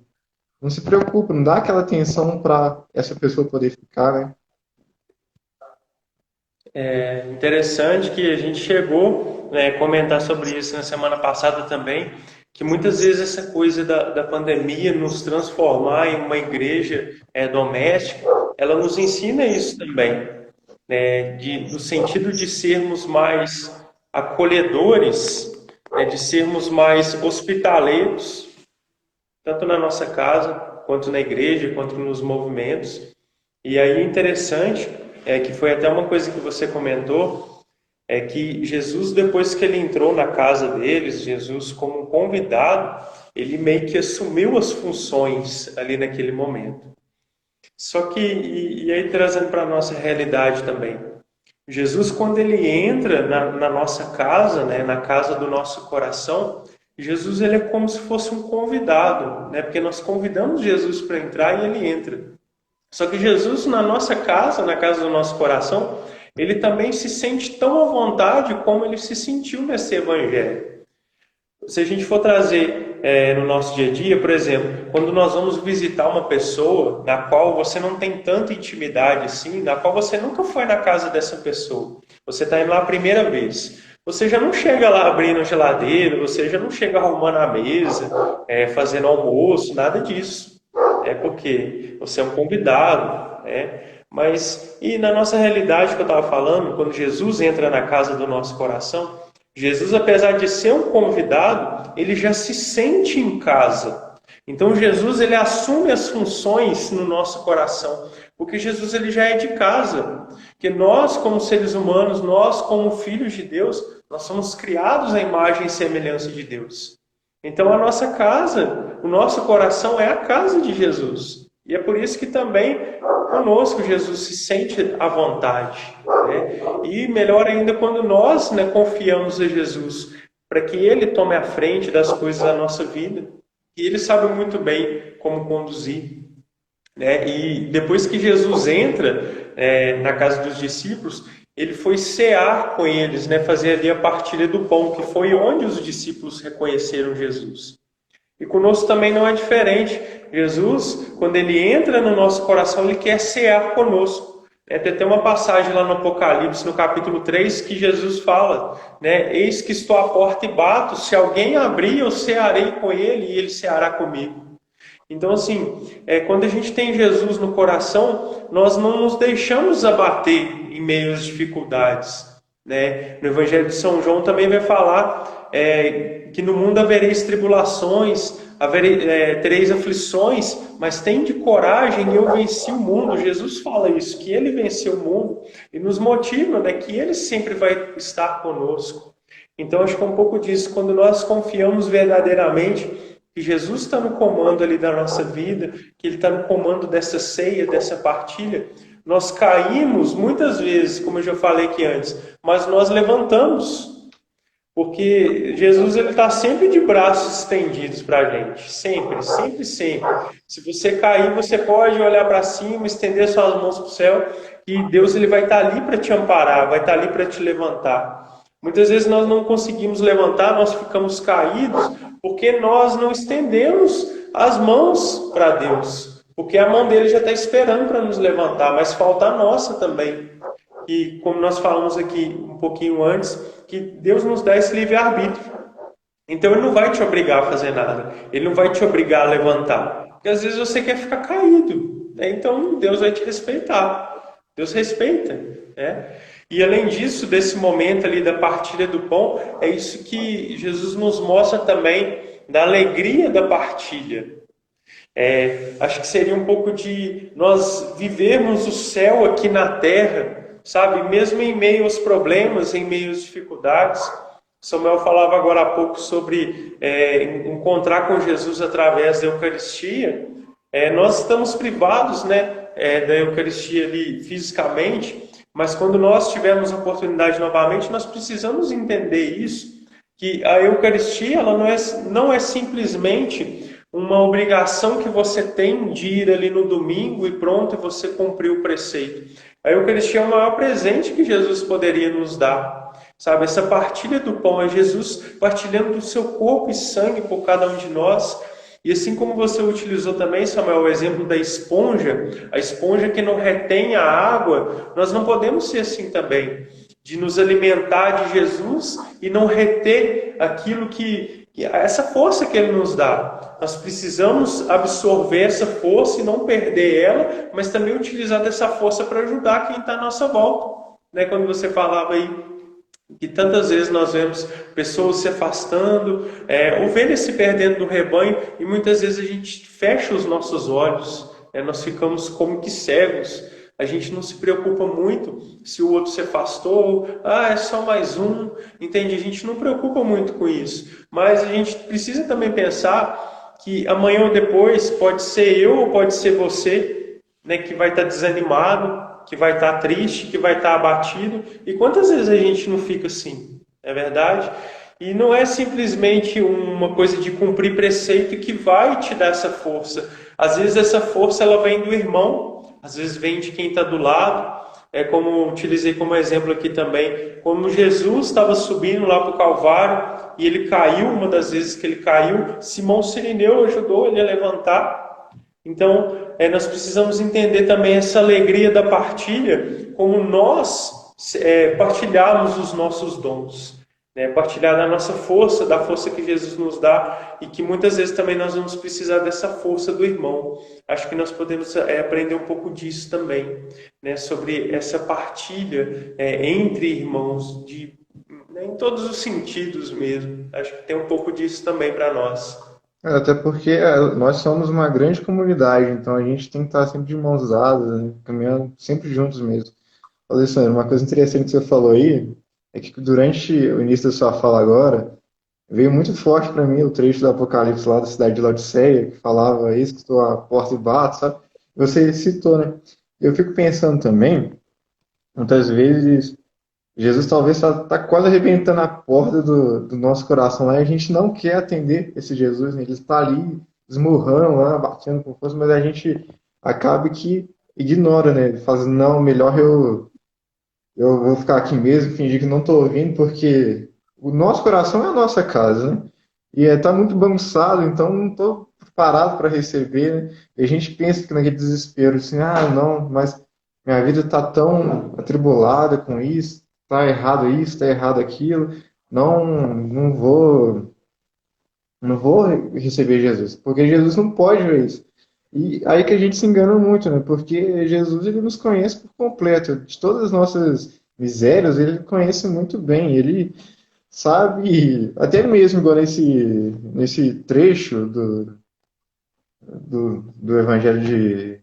S2: se preocupa, não dá aquela atenção para essa pessoa poder ficar, né?
S1: É interessante que a gente chegou, né, a comentar sobre isso na semana passada também, que muitas vezes essa coisa da pandemia nos transformar em uma igreja doméstica, ela nos ensina isso também, né, no sentido de sermos mais acolhedores, né, de sermos mais hospitaleiros, tanto na nossa casa, quanto na igreja, quanto nos movimentos. E aí interessante é que foi até uma coisa que você comentou, é que Jesus, depois que ele entrou na casa deles, Jesus como um convidado, ele meio que assumiu as funções ali naquele momento. Só que, e aí trazendo para a nossa realidade também, Jesus, quando ele entra na nossa casa, né, na casa do nosso coração, Jesus ele é como se fosse um convidado, né, porque nós convidamos Jesus para entrar e ele entra. Só que Jesus, na nossa casa, na casa do nosso coração, ele também se sente tão à vontade como ele se sentiu nesse evangelho. Se a gente for trazer no nosso dia a dia, por exemplo, quando nós vamos visitar uma pessoa na qual você não tem tanta intimidade assim, na qual você nunca foi na casa dessa pessoa, você está indo lá a primeira vez. Você já não chega lá abrindo a geladeira, você já não chega arrumando a mesa, fazendo almoço, nada disso. É porque você é um convidado, né? Mas, e na nossa realidade que eu estava falando, quando Jesus entra na casa do nosso coração, Jesus, apesar de ser um convidado, ele já se sente em casa. Então Jesus ele assume as funções no nosso coração, porque Jesus ele já é de casa. Que nós como seres humanos, nós como filhos de Deus, nós somos criados à imagem e semelhança de Deus. Então a nossa casa, o nosso coração é a casa de Jesus. E é por isso que também conosco Jesus se sente à vontade, né? E melhor ainda quando nós, né, confiamos a Jesus para que Ele tome a frente das coisas da nossa vida. E Ele sabe muito bem como conduzir, né? E depois que Jesus entra na casa dos discípulos, ele foi cear com eles, né? Fazer ali a partilha do pão, que foi onde os discípulos reconheceram Jesus. E conosco também não é diferente. Jesus, quando ele entra no nosso coração, ele quer cear conosco. Tem até uma passagem lá no Apocalipse, no capítulo 3, que Jesus fala, né? Eis que estou à porta e bato, se alguém abrir, eu cearei com ele e ele ceará comigo. Então, assim, quando a gente tem Jesus no coração, nós não nos deixamos abater em meio às dificuldades, né? No Evangelho de São João também vai falar que no mundo havereis tribulações, tereis aflições, mas tende coragem, eu venci o mundo. Jesus fala isso, que ele venceu o mundo e nos motiva, né, que ele sempre vai estar conosco. Então, acho que é um pouco disso, quando nós confiamos verdadeiramente que Jesus está no comando ali da nossa vida, que Ele está no comando dessa ceia, dessa partilha, nós caímos muitas vezes, como eu já falei aqui antes, mas nós levantamos. Porque Jesus ele está sempre de braços estendidos para a gente, sempre, sempre, sempre. Se você cair, você pode olhar para cima, estender suas mãos para o céu e Deus ele vai estar ali para te amparar, vai estar ali para te levantar. Muitas vezes nós não conseguimos levantar, nós ficamos caídos porque nós não estendemos as mãos para Deus, porque a mão dele já está esperando para nos levantar, mas falta a nossa também. E como nós falamos aqui um pouquinho antes, que Deus nos dá esse livre-arbítrio. Então Ele não vai te obrigar a fazer nada. Ele não vai te obrigar a levantar. Porque às vezes você quer ficar caído, né? Então Deus vai te respeitar. Deus respeita, né? E além disso, desse momento ali da partilha do pão, é isso que Jesus nos mostra também da alegria da partilha. Acho que seria um pouco de nós vivermos o céu aqui na terra, sabe? Mesmo em meio aos problemas, em meio às dificuldades. Samuel falava agora há pouco sobre encontrar com Jesus através da Eucaristia. Nós estamos privados, né, da Eucaristia ali fisicamente, mas quando nós tivermos a oportunidade novamente, nós precisamos entender isso, que a Eucaristia ela não é simplesmente uma obrigação que você tem de ir ali no domingo e pronto, e você cumpriu o preceito. A Eucaristia é o maior presente que Jesus poderia nos dar. Sabe, essa partilha do pão é Jesus partilhando do seu corpo e sangue por cada um de nós. E assim como você utilizou também, Samuel, o exemplo da esponja, a esponja que não retém a água, nós não podemos ser assim também, de nos alimentar de Jesus e não reter aquilo essa força que Ele nos dá. Nós precisamos absorver essa força e não perder ela, mas também utilizar dessa força para ajudar quem está à nossa volta. Né? Quando você falava aí que tantas vezes nós vemos pessoas se afastando, ovelhas se perdendo do rebanho, e muitas vezes a gente fecha os nossos olhos, nós ficamos como que cegos. A gente não se preocupa muito se o outro se afastou, é só mais um, entende? A gente não preocupa muito com isso, mas a gente precisa também pensar que amanhã ou depois pode ser eu ou pode ser você, né, que vai estar desanimado, que vai estar triste, que vai estar abatido. E quantas vezes a gente não fica assim, não é verdade? E não é simplesmente uma coisa de cumprir preceito que vai te dar essa força. Às vezes essa força ela vem do irmão, às vezes vem de quem está do lado. Como utilizei como exemplo aqui também, como Jesus estava subindo lá para o Calvário e ele caiu, uma das vezes que ele caiu, Simão Cirineu ajudou ele a levantar. Então, nós precisamos entender também essa alegria da partilha, como nós partilharmos os nossos dons, né? Partilhar da nossa força, da força que Jesus nos dá, e que muitas vezes também nós vamos precisar dessa força do irmão. Acho que nós podemos aprender um pouco disso também, né? Sobre essa partilha entre irmãos, né? Em todos os sentidos mesmo. Acho que tem um pouco disso também para nós.
S2: Até porque nós somos uma grande comunidade, então a gente tem que estar sempre de mãos dadas, né? Caminhando sempre juntos mesmo. Alessandro, uma coisa interessante que você falou aí é que durante o início da sua fala agora, veio muito forte para mim o trecho do Apocalipse lá da cidade de Laodiceia, que falava isso, que estou à porta e bato, sabe? Você citou, né? Eu fico pensando também, muitas vezes, Jesus talvez está quase arrebentando a porta do nosso coração lá e a gente não quer atender esse Jesus, né? Ele está ali esmurrando lá, batendo com força, mas a gente acaba que ignora, né? Ele fala, não, melhor eu vou ficar aqui mesmo, fingir que não estou ouvindo, porque o nosso coração é a nossa casa, né? E está muito bagunçado, então não estou preparado para receber, né? E a gente pensa que naquele desespero, assim, não, mas minha vida está tão atribulada com isso, está errado isso, está errado aquilo, não vou receber Jesus, porque Jesus não pode ver isso. E aí que a gente se engana muito, né? Porque Jesus ele nos conhece por completo, de todas as nossas misérias, ele conhece muito bem, ele sabe, até mesmo igual nesse trecho do Evangelho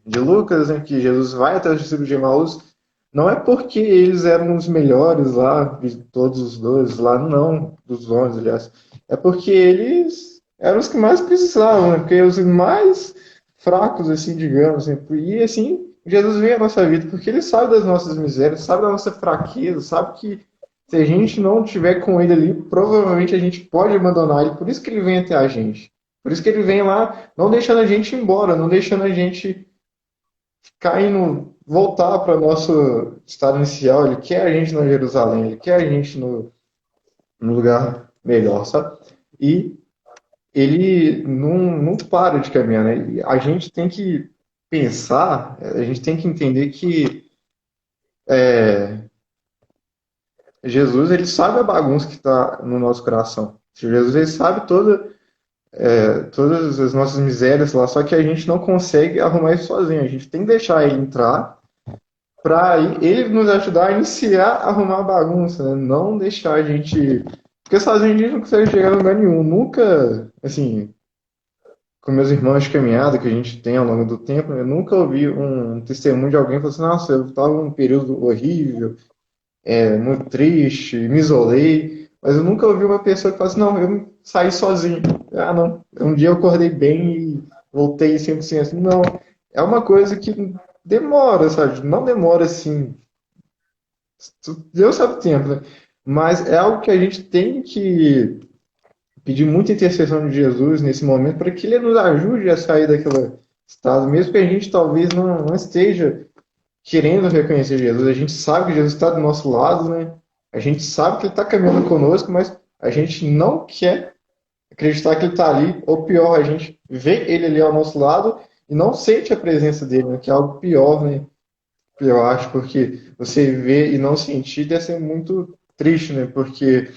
S2: de Lucas, né, que Jesus vai até os discípulos de Emaús, não é porque eles eram os melhores lá, de todos os dois lá, não, dos 11, aliás, é porque eles eram os que mais precisavam, né? Porque os mais fracos, assim, digamos, assim, e assim, Jesus vem à nossa vida, porque ele sabe das nossas misérias, sabe da nossa fraqueza, sabe que Se a gente não tiver com ele ali, provavelmente a gente pode abandonar ele. Por isso que ele vem até a gente. Por isso que ele vem lá, não deixando a gente ir embora, não deixando a gente caindo, voltar para nosso estado inicial. Ele quer a gente na Jerusalém, ele quer a gente no lugar melhor, sabe? E ele não para de caminhar, né? E a gente tem que pensar, a gente tem que entender que Jesus, ele sabe a bagunça que está no nosso coração. Jesus, ele sabe todas as nossas misérias lá, só que a gente não consegue arrumar isso sozinho. A gente tem que deixar ele entrar para ele nos ajudar a iniciar a arrumar a bagunça, né? Não deixar a gente. Porque sozinho a gente não consegue chegar a lugar nenhum. Nunca, assim, com meus irmãos de caminhada que a gente tem ao longo do tempo, eu nunca ouvi um testemunho de alguém falando assim: nossa, eu estava num período horrível, muito triste, me isolei. Mas eu nunca ouvi uma pessoa que fala assim: não, eu saí sozinho. Ah, não. Um dia eu acordei bem e voltei 100%. Não. É uma coisa que demora, sabe? Não demora assim. Deus sabe o tempo, né? Mas é algo que a gente tem que pedir muita intercessão de Jesus nesse momento para que ele nos ajude a sair daquele estado, mesmo que a gente talvez não esteja querendo reconhecer Jesus. A gente sabe que Jesus está do nosso lado, né? A gente sabe que ele está caminhando conosco, mas a gente não quer acreditar que ele está ali, ou pior, a gente vê ele ali ao nosso lado e não sente a presença dele, né? Que é algo pior, né? Eu acho, porque você vê e não sentir deve ser muito triste, né? Porque,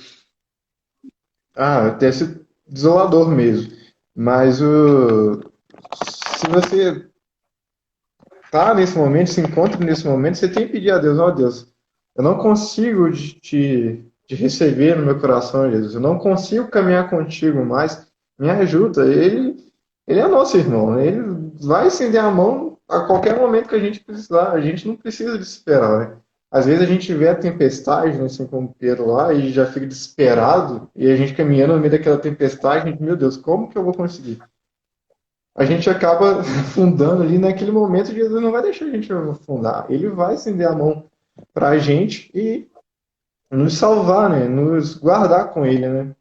S2: deve ser desolador mesmo. Mas se você tá nesse momento, se encontra nesse momento, você tem que pedir a Deus: ó Deus, eu não consigo te receber no meu coração, Jesus. Eu não consigo caminhar contigo mais. Me ajuda. Ele é nosso irmão, né? Ele vai estender a mão a qualquer momento que a gente precisar. A gente não precisa desesperar, né? Às vezes a gente vê a tempestade, né, assim como Pedro lá, e já fica desesperado, e a gente caminhando no meio daquela tempestade, a gente, meu Deus, como que eu vou conseguir? A gente acaba afundando ali naquele momento. Jesus não vai deixar a gente afundar. Ele vai estender a mão para a gente e nos salvar, né? Nos guardar com ele, né?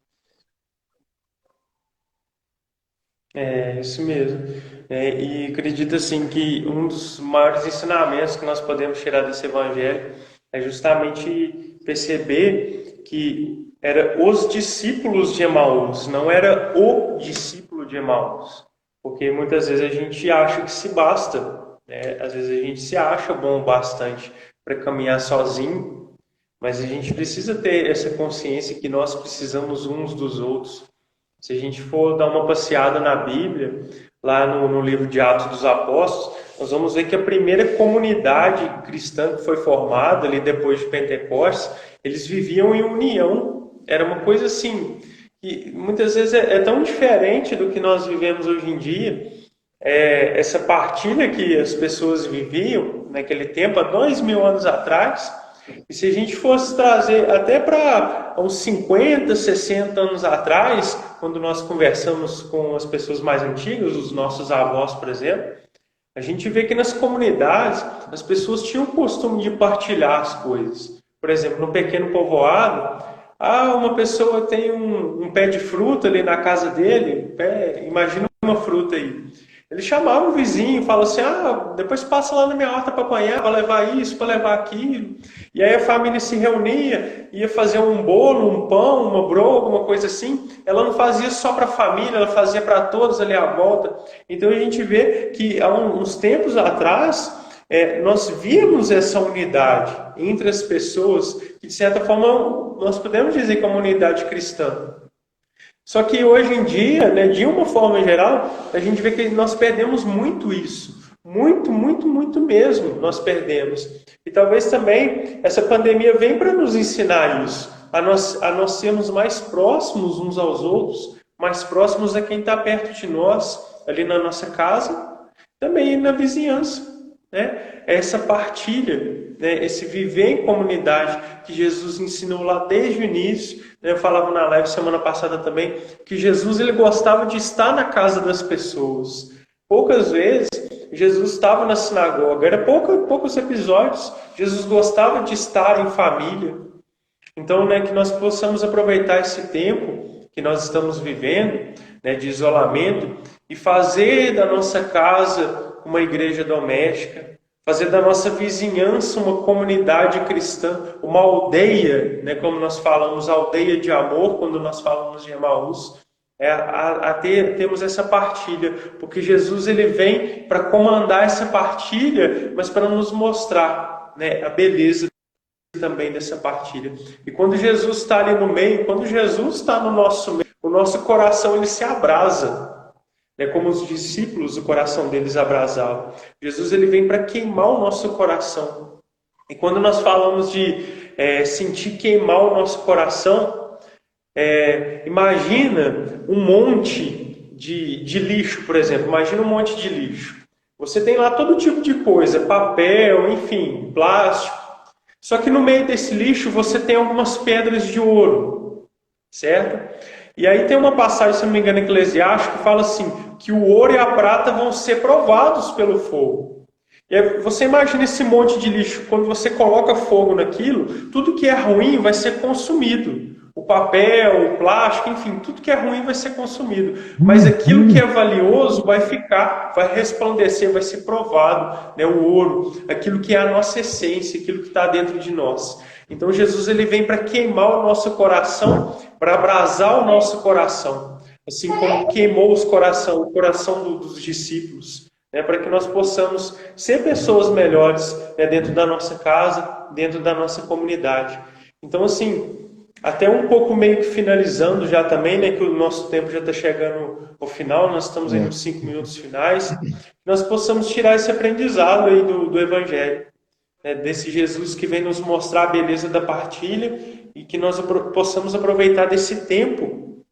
S1: É isso mesmo. E acredito assim que um dos maiores ensinamentos que nós podemos tirar desse evangelho é justamente perceber que era os discípulos de Emaús, não era o discípulo de Emaús. Porque muitas vezes a gente acha que se basta, né? Às vezes a gente se acha bom o bastante para caminhar sozinho, mas a gente precisa ter essa consciência que nós precisamos uns dos outros. Se a gente for dar uma passeada na Bíblia, lá no livro de Atos dos Apóstolos, nós vamos ver que a primeira comunidade cristã que foi formada ali depois de Pentecostes, eles viviam em união. Era uma coisa assim, que muitas vezes é tão diferente do que nós vivemos hoje em dia. Essa partilha que as pessoas viviam naquele tempo, há 2000 anos atrás, e se a gente fosse trazer até para uns 50, 60 anos atrás, quando nós conversamos com as pessoas mais antigas, os nossos avós, por exemplo, a gente vê que nas comunidades as pessoas tinham o costume de partilhar as coisas. Por exemplo, no pequeno povoado, uma pessoa tem um pé de fruta ali na casa dele, imagina uma fruta aí. Ele chamava o vizinho, fala assim: depois passa lá na minha horta para apanhar, para levar isso, para levar aquilo. E aí a família se reunia, ia fazer um bolo, um pão, uma broa, alguma coisa assim. Ela não fazia só para a família, ela fazia para todos ali à volta. Então a gente vê que há uns tempos atrás, nós vimos essa unidade entre as pessoas, que de certa forma nós podemos dizer que é uma unidade cristã. Só que hoje em dia, né, de uma forma geral, a gente vê que nós perdemos muito isso. Muito, muito, muito mesmo nós perdemos. E talvez também essa pandemia venha para nos ensinar isso, a nós sermos mais próximos uns aos outros, mais próximos a quem está perto de nós, ali na nossa casa, também na vizinhança. Né? Essa partilha, né? Esse viver em comunidade que Jesus ensinou lá desde o início. Né? Eu falava na live semana passada também que Jesus ele gostava de estar na casa das pessoas. Poucas vezes Jesus estava na sinagoga, era poucos episódios. Jesus gostava de estar em família. Então, né, que nós possamos aproveitar esse tempo que nós estamos vivendo, né, de isolamento, e fazer da nossa casa uma igreja doméstica, fazer da nossa vizinhança uma comunidade cristã, uma aldeia, né, como nós falamos, aldeia de amor, quando nós falamos de Emaús, temos essa partilha, porque Jesus ele vem para comandar essa partilha, mas para nos mostrar, né, a beleza também dessa partilha. E quando Jesus está ali no meio, quando Jesus está no nosso meio, o nosso coração ele se abrasa, né? Como os discípulos, o coração deles abrasava. Jesus ele vem para queimar o nosso coração. E quando nós falamos de sentir queimar o nosso coração, imagina um monte de lixo, por exemplo. Imagina um monte de lixo. Você tem lá todo tipo de coisa, papel, enfim, plástico. Só que no meio desse lixo você tem algumas pedras de ouro, certo? E aí tem uma passagem, se não me engano, em Eclesiastes, que fala assim, que o ouro e a prata vão ser provados pelo fogo. E aí você imagina esse monte de lixo, quando você coloca fogo naquilo, tudo que é ruim vai ser consumido. O papel, o plástico, enfim, tudo que é ruim vai ser consumido. Mas aquilo que é valioso vai ficar, vai resplandecer, vai ser provado, né? O ouro, aquilo que é a nossa essência, aquilo que está dentro de nós. Então Jesus ele vem para queimar o nosso coração, para abrasar o nosso coração, assim como queimou o coração dos discípulos, né? Para que nós possamos ser pessoas melhores, né? Dentro da nossa casa, dentro da nossa comunidade. Então, assim, até um pouco meio que finalizando já também, né, que o nosso tempo já está chegando ao final, nós estamos aí nos 5 minutos finais, nós possamos tirar esse aprendizado aí do Evangelho, né, desse Jesus que vem nos mostrar a beleza da partilha e que nós possamos aproveitar desse tempo,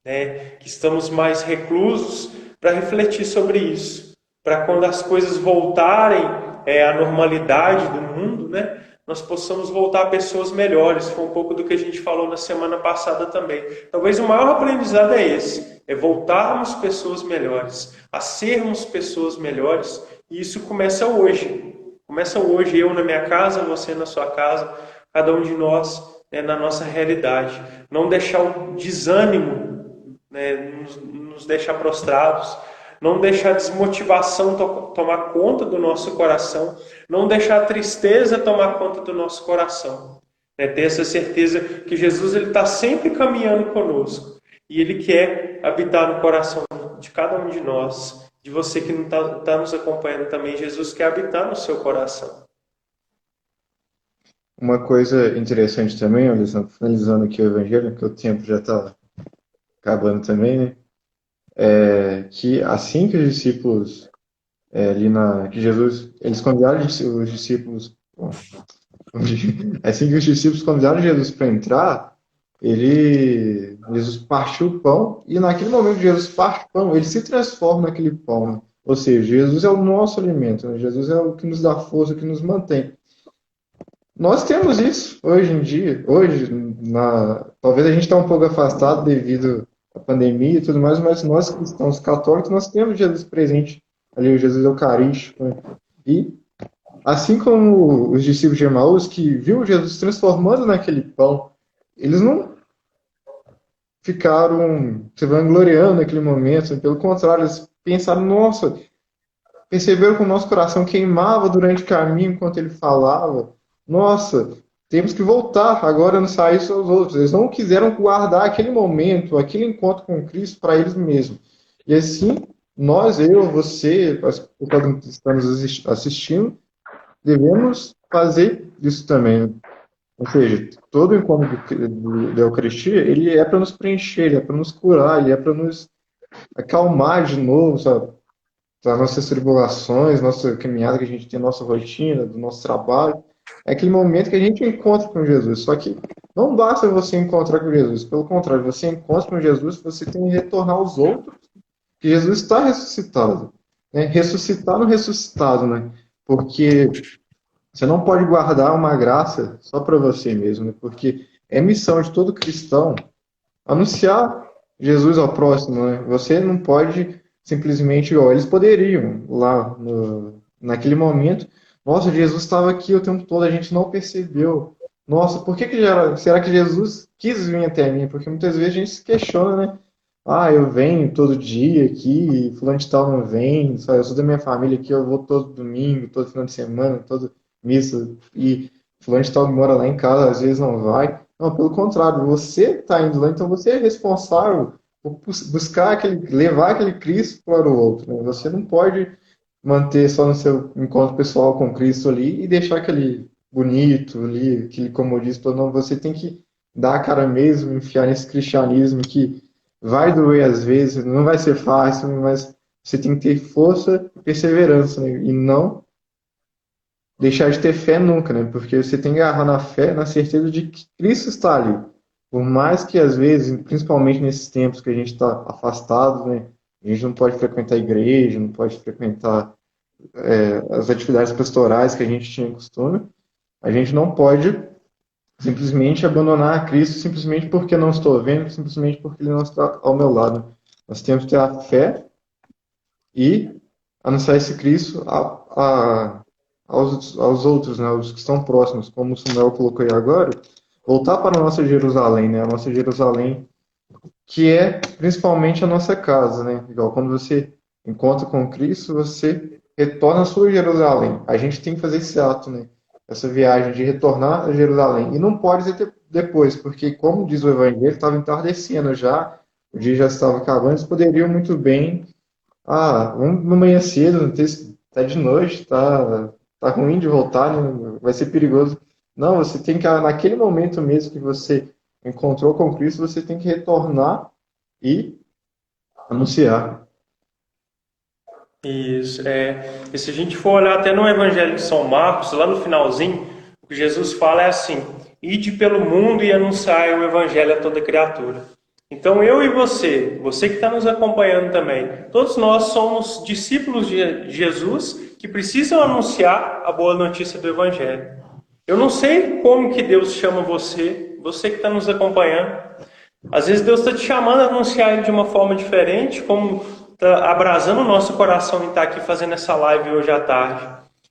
S1: né, que estamos mais reclusos, para refletir sobre isso, para quando as coisas voltarem à normalidade do mundo, né, nós possamos voltar a pessoas melhores. Foi um pouco do que a gente falou na semana passada também. Talvez o maior aprendizado é esse, é voltarmos pessoas melhores, a sermos pessoas melhores, e isso começa hoje. Começa hoje, eu na minha casa, você na sua casa, cada um de nós, né, na nossa realidade. Não deixar o desânimo, né, nos deixar prostrados, não deixar a desmotivação tomar conta do nosso coração, não deixar a tristeza tomar conta do nosso coração. Ter essa certeza que Jesus está sempre caminhando conosco e Ele quer habitar no coração de cada um de nós, de você que não está nos acompanhando também. Jesus quer habitar no seu coração.
S2: Uma coisa interessante também, Alessandro, finalizando aqui o Evangelho, que o tempo já está acabando também, né? Que assim que os discípulos que Jesus, eles convidaram os discípulos, assim que os discípulos convidaram Jesus para entrar, Jesus partiu o pão e naquele momento que Jesus parte o pão, ele se transforma naquele pão, né? Ou seja, Jesus é o nosso alimento, né? Jesus é o que nos dá força, o que nos mantém. Nós temos isso hoje em dia, talvez a gente está um pouco afastado devido à pandemia e tudo mais, mas nós cristãos católicos, nós temos Jesus presente ali, o Jesus eucarístico, né? E assim como os discípulos de Emaús que viu Jesus transformando naquele pão, eles não ficaram se vangloriando naquele momento, pelo contrário, eles pensaram, nossa, perceberam que o nosso coração queimava durante o caminho enquanto ele falava. Nossa, temos que voltar, agora não sair só os outros. Eles não quiseram guardar aquele momento, aquele encontro com Cristo para eles mesmos. E assim, nós, eu, você, as pessoas que estamos assistindo, devemos fazer isso também. Ou seja, todo o encontro da Eucaristia, ele é para nos preencher, ele é para nos curar, ele é para nos acalmar de novo, sabe? Das nossas tribulações, nossa caminhada que a gente tem, nossa rotina, do nosso trabalho. É aquele momento que a gente encontra com Jesus. Só que não basta você encontrar com Jesus. Pelo contrário, você encontra com Jesus, você tem que retornar aos outros, que Jesus está ressuscitado. Né? Ressuscitar no ressuscitado, né? Porque você não pode guardar uma graça só para você mesmo, né? Porque é missão de todo cristão anunciar Jesus ao próximo, né? Você não pode simplesmente, eles poderiam naquele momento, nossa, Jesus estava aqui o tempo todo, a gente não percebeu. nossa, por que que será que Jesus quis vir até mim? Porque muitas vezes a gente se questiona, né? Ah, eu venho todo dia aqui, fulano de tal não vem, só eu sou da minha família aqui, eu vou todo domingo, todo final de semana, todo missa, e fulano de tal que mora lá em casa, às vezes não vai. Não, pelo contrário, você está indo lá, então você é responsável por buscar aquele, levar aquele Cristo para o outro, né? Você não pode manter só no seu encontro pessoal com Cristo ali e deixar aquele bonito ali, aquele comodismo, não, você tem que dar a cara mesmo, enfiar nesse cristianismo que vai doer às vezes, não vai ser fácil, mas você tem que ter força e perseverança, né? E não deixar de ter fé nunca, né? Porque você tem que agarrar na fé, na certeza de que Cristo está ali. Por mais que às vezes, principalmente nesses tempos que a gente está afastado, né? A gente não pode frequentar a igreja, não pode frequentar as atividades pastorais que a gente tinha costume, a gente não pode simplesmente abandonar a Cristo simplesmente porque não estou vendo, simplesmente porque Ele não está ao meu lado. Nós temos que ter a fé e anunciar esse Cristo aos outros, né, aos que estão próximos, como o Samuel colocou aí agora, voltar para a nossa Jerusalém, né, a nossa Jerusalém, que é principalmente a nossa casa, né, igual quando você encontra com Cristo, você retorna à sua Jerusalém. A gente tem que fazer esse ato, né, essa viagem de retornar a Jerusalém. E não pode ser depois, porque, como diz o Evangelho, estava entardecendo já, o dia já estava acabando, eles poderiam muito bem vamos amanhã cedo, tá de noite, tá ruim de voltar, né? Vai ser perigoso. Não, você tem que, naquele momento mesmo que você encontrou com Cristo, você tem que retornar e anunciar.
S1: Isso, e se a gente for olhar até no Evangelho de São Marcos, lá no finalzinho, o que Jesus fala é assim: ide pelo mundo e anunciai o Evangelho a toda criatura. Então eu e você que está nos acompanhando também, todos nós somos discípulos de Jesus que precisam anunciar a boa notícia do Evangelho. Eu não sei como que Deus chama você que está nos acompanhando. Às vezes Deus está te chamando a anunciar Ele de uma forma diferente, como está abrasando o nosso coração em estar aqui fazendo essa live hoje à tarde.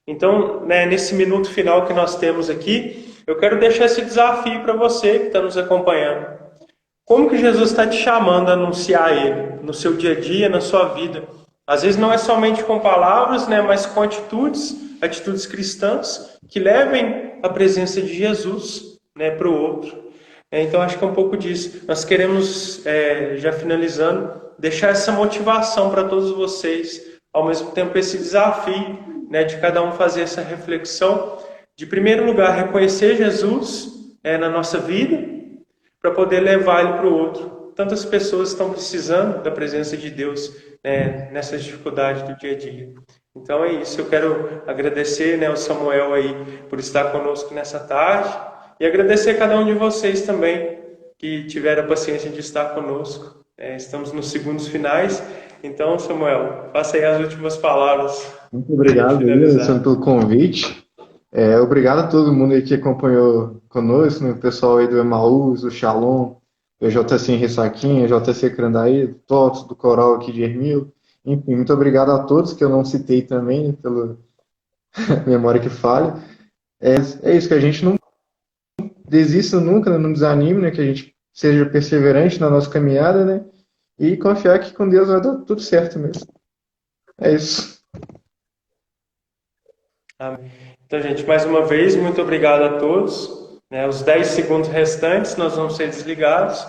S1: Então, né, nesse minuto final que nós temos aqui, eu quero deixar esse desafio para você que está nos acompanhando. Como que Jesus está te chamando a anunciar Ele no seu dia a dia, na sua vida? Às vezes não é somente com palavras, né, mas com atitudes cristãs que levem a presença de Jesus, né, para o outro. Então acho que é um pouco disso. Nós queremos, já finalizando, deixar essa motivação para todos vocês, ao mesmo tempo esse desafio, né, de cada um fazer essa reflexão. De primeiro lugar, reconhecer Jesus na nossa vida, para poder levar ele para o outro. Tantas pessoas estão precisando da presença de Deus, né, nessas dificuldades do dia a dia. Então é isso. Eu quero agradecer, né, o Samuel aí por estar conosco nessa tarde e agradecer a cada um de vocês também que tiveram a paciência de estar conosco. Estamos nos segundos finais. Então, Samuel, faça aí as últimas palavras
S2: Muito
S1: para a gente
S2: obrigado aí, Alessandro,
S1: finalizar.
S2: pelo convite. Obrigado a todo mundo aí que acompanhou conosco, né? O pessoal aí do Emaús, o Shalom, o JC em Ressaquinha, JC Crandaí, do TOTS, do Coral aqui de Ermil. Enfim, muito obrigado a todos que eu não citei também, pela memória que falha. É isso, que a gente não desista nunca, né? Não desanime, né? Que a gente seja perseverante na nossa caminhada, né? E confiar que com Deus vai dar tudo certo mesmo. É isso.
S1: Amém. Então, gente, mais uma vez, muito obrigado a todos. Os 10 segundos restantes nós vamos ser desligados.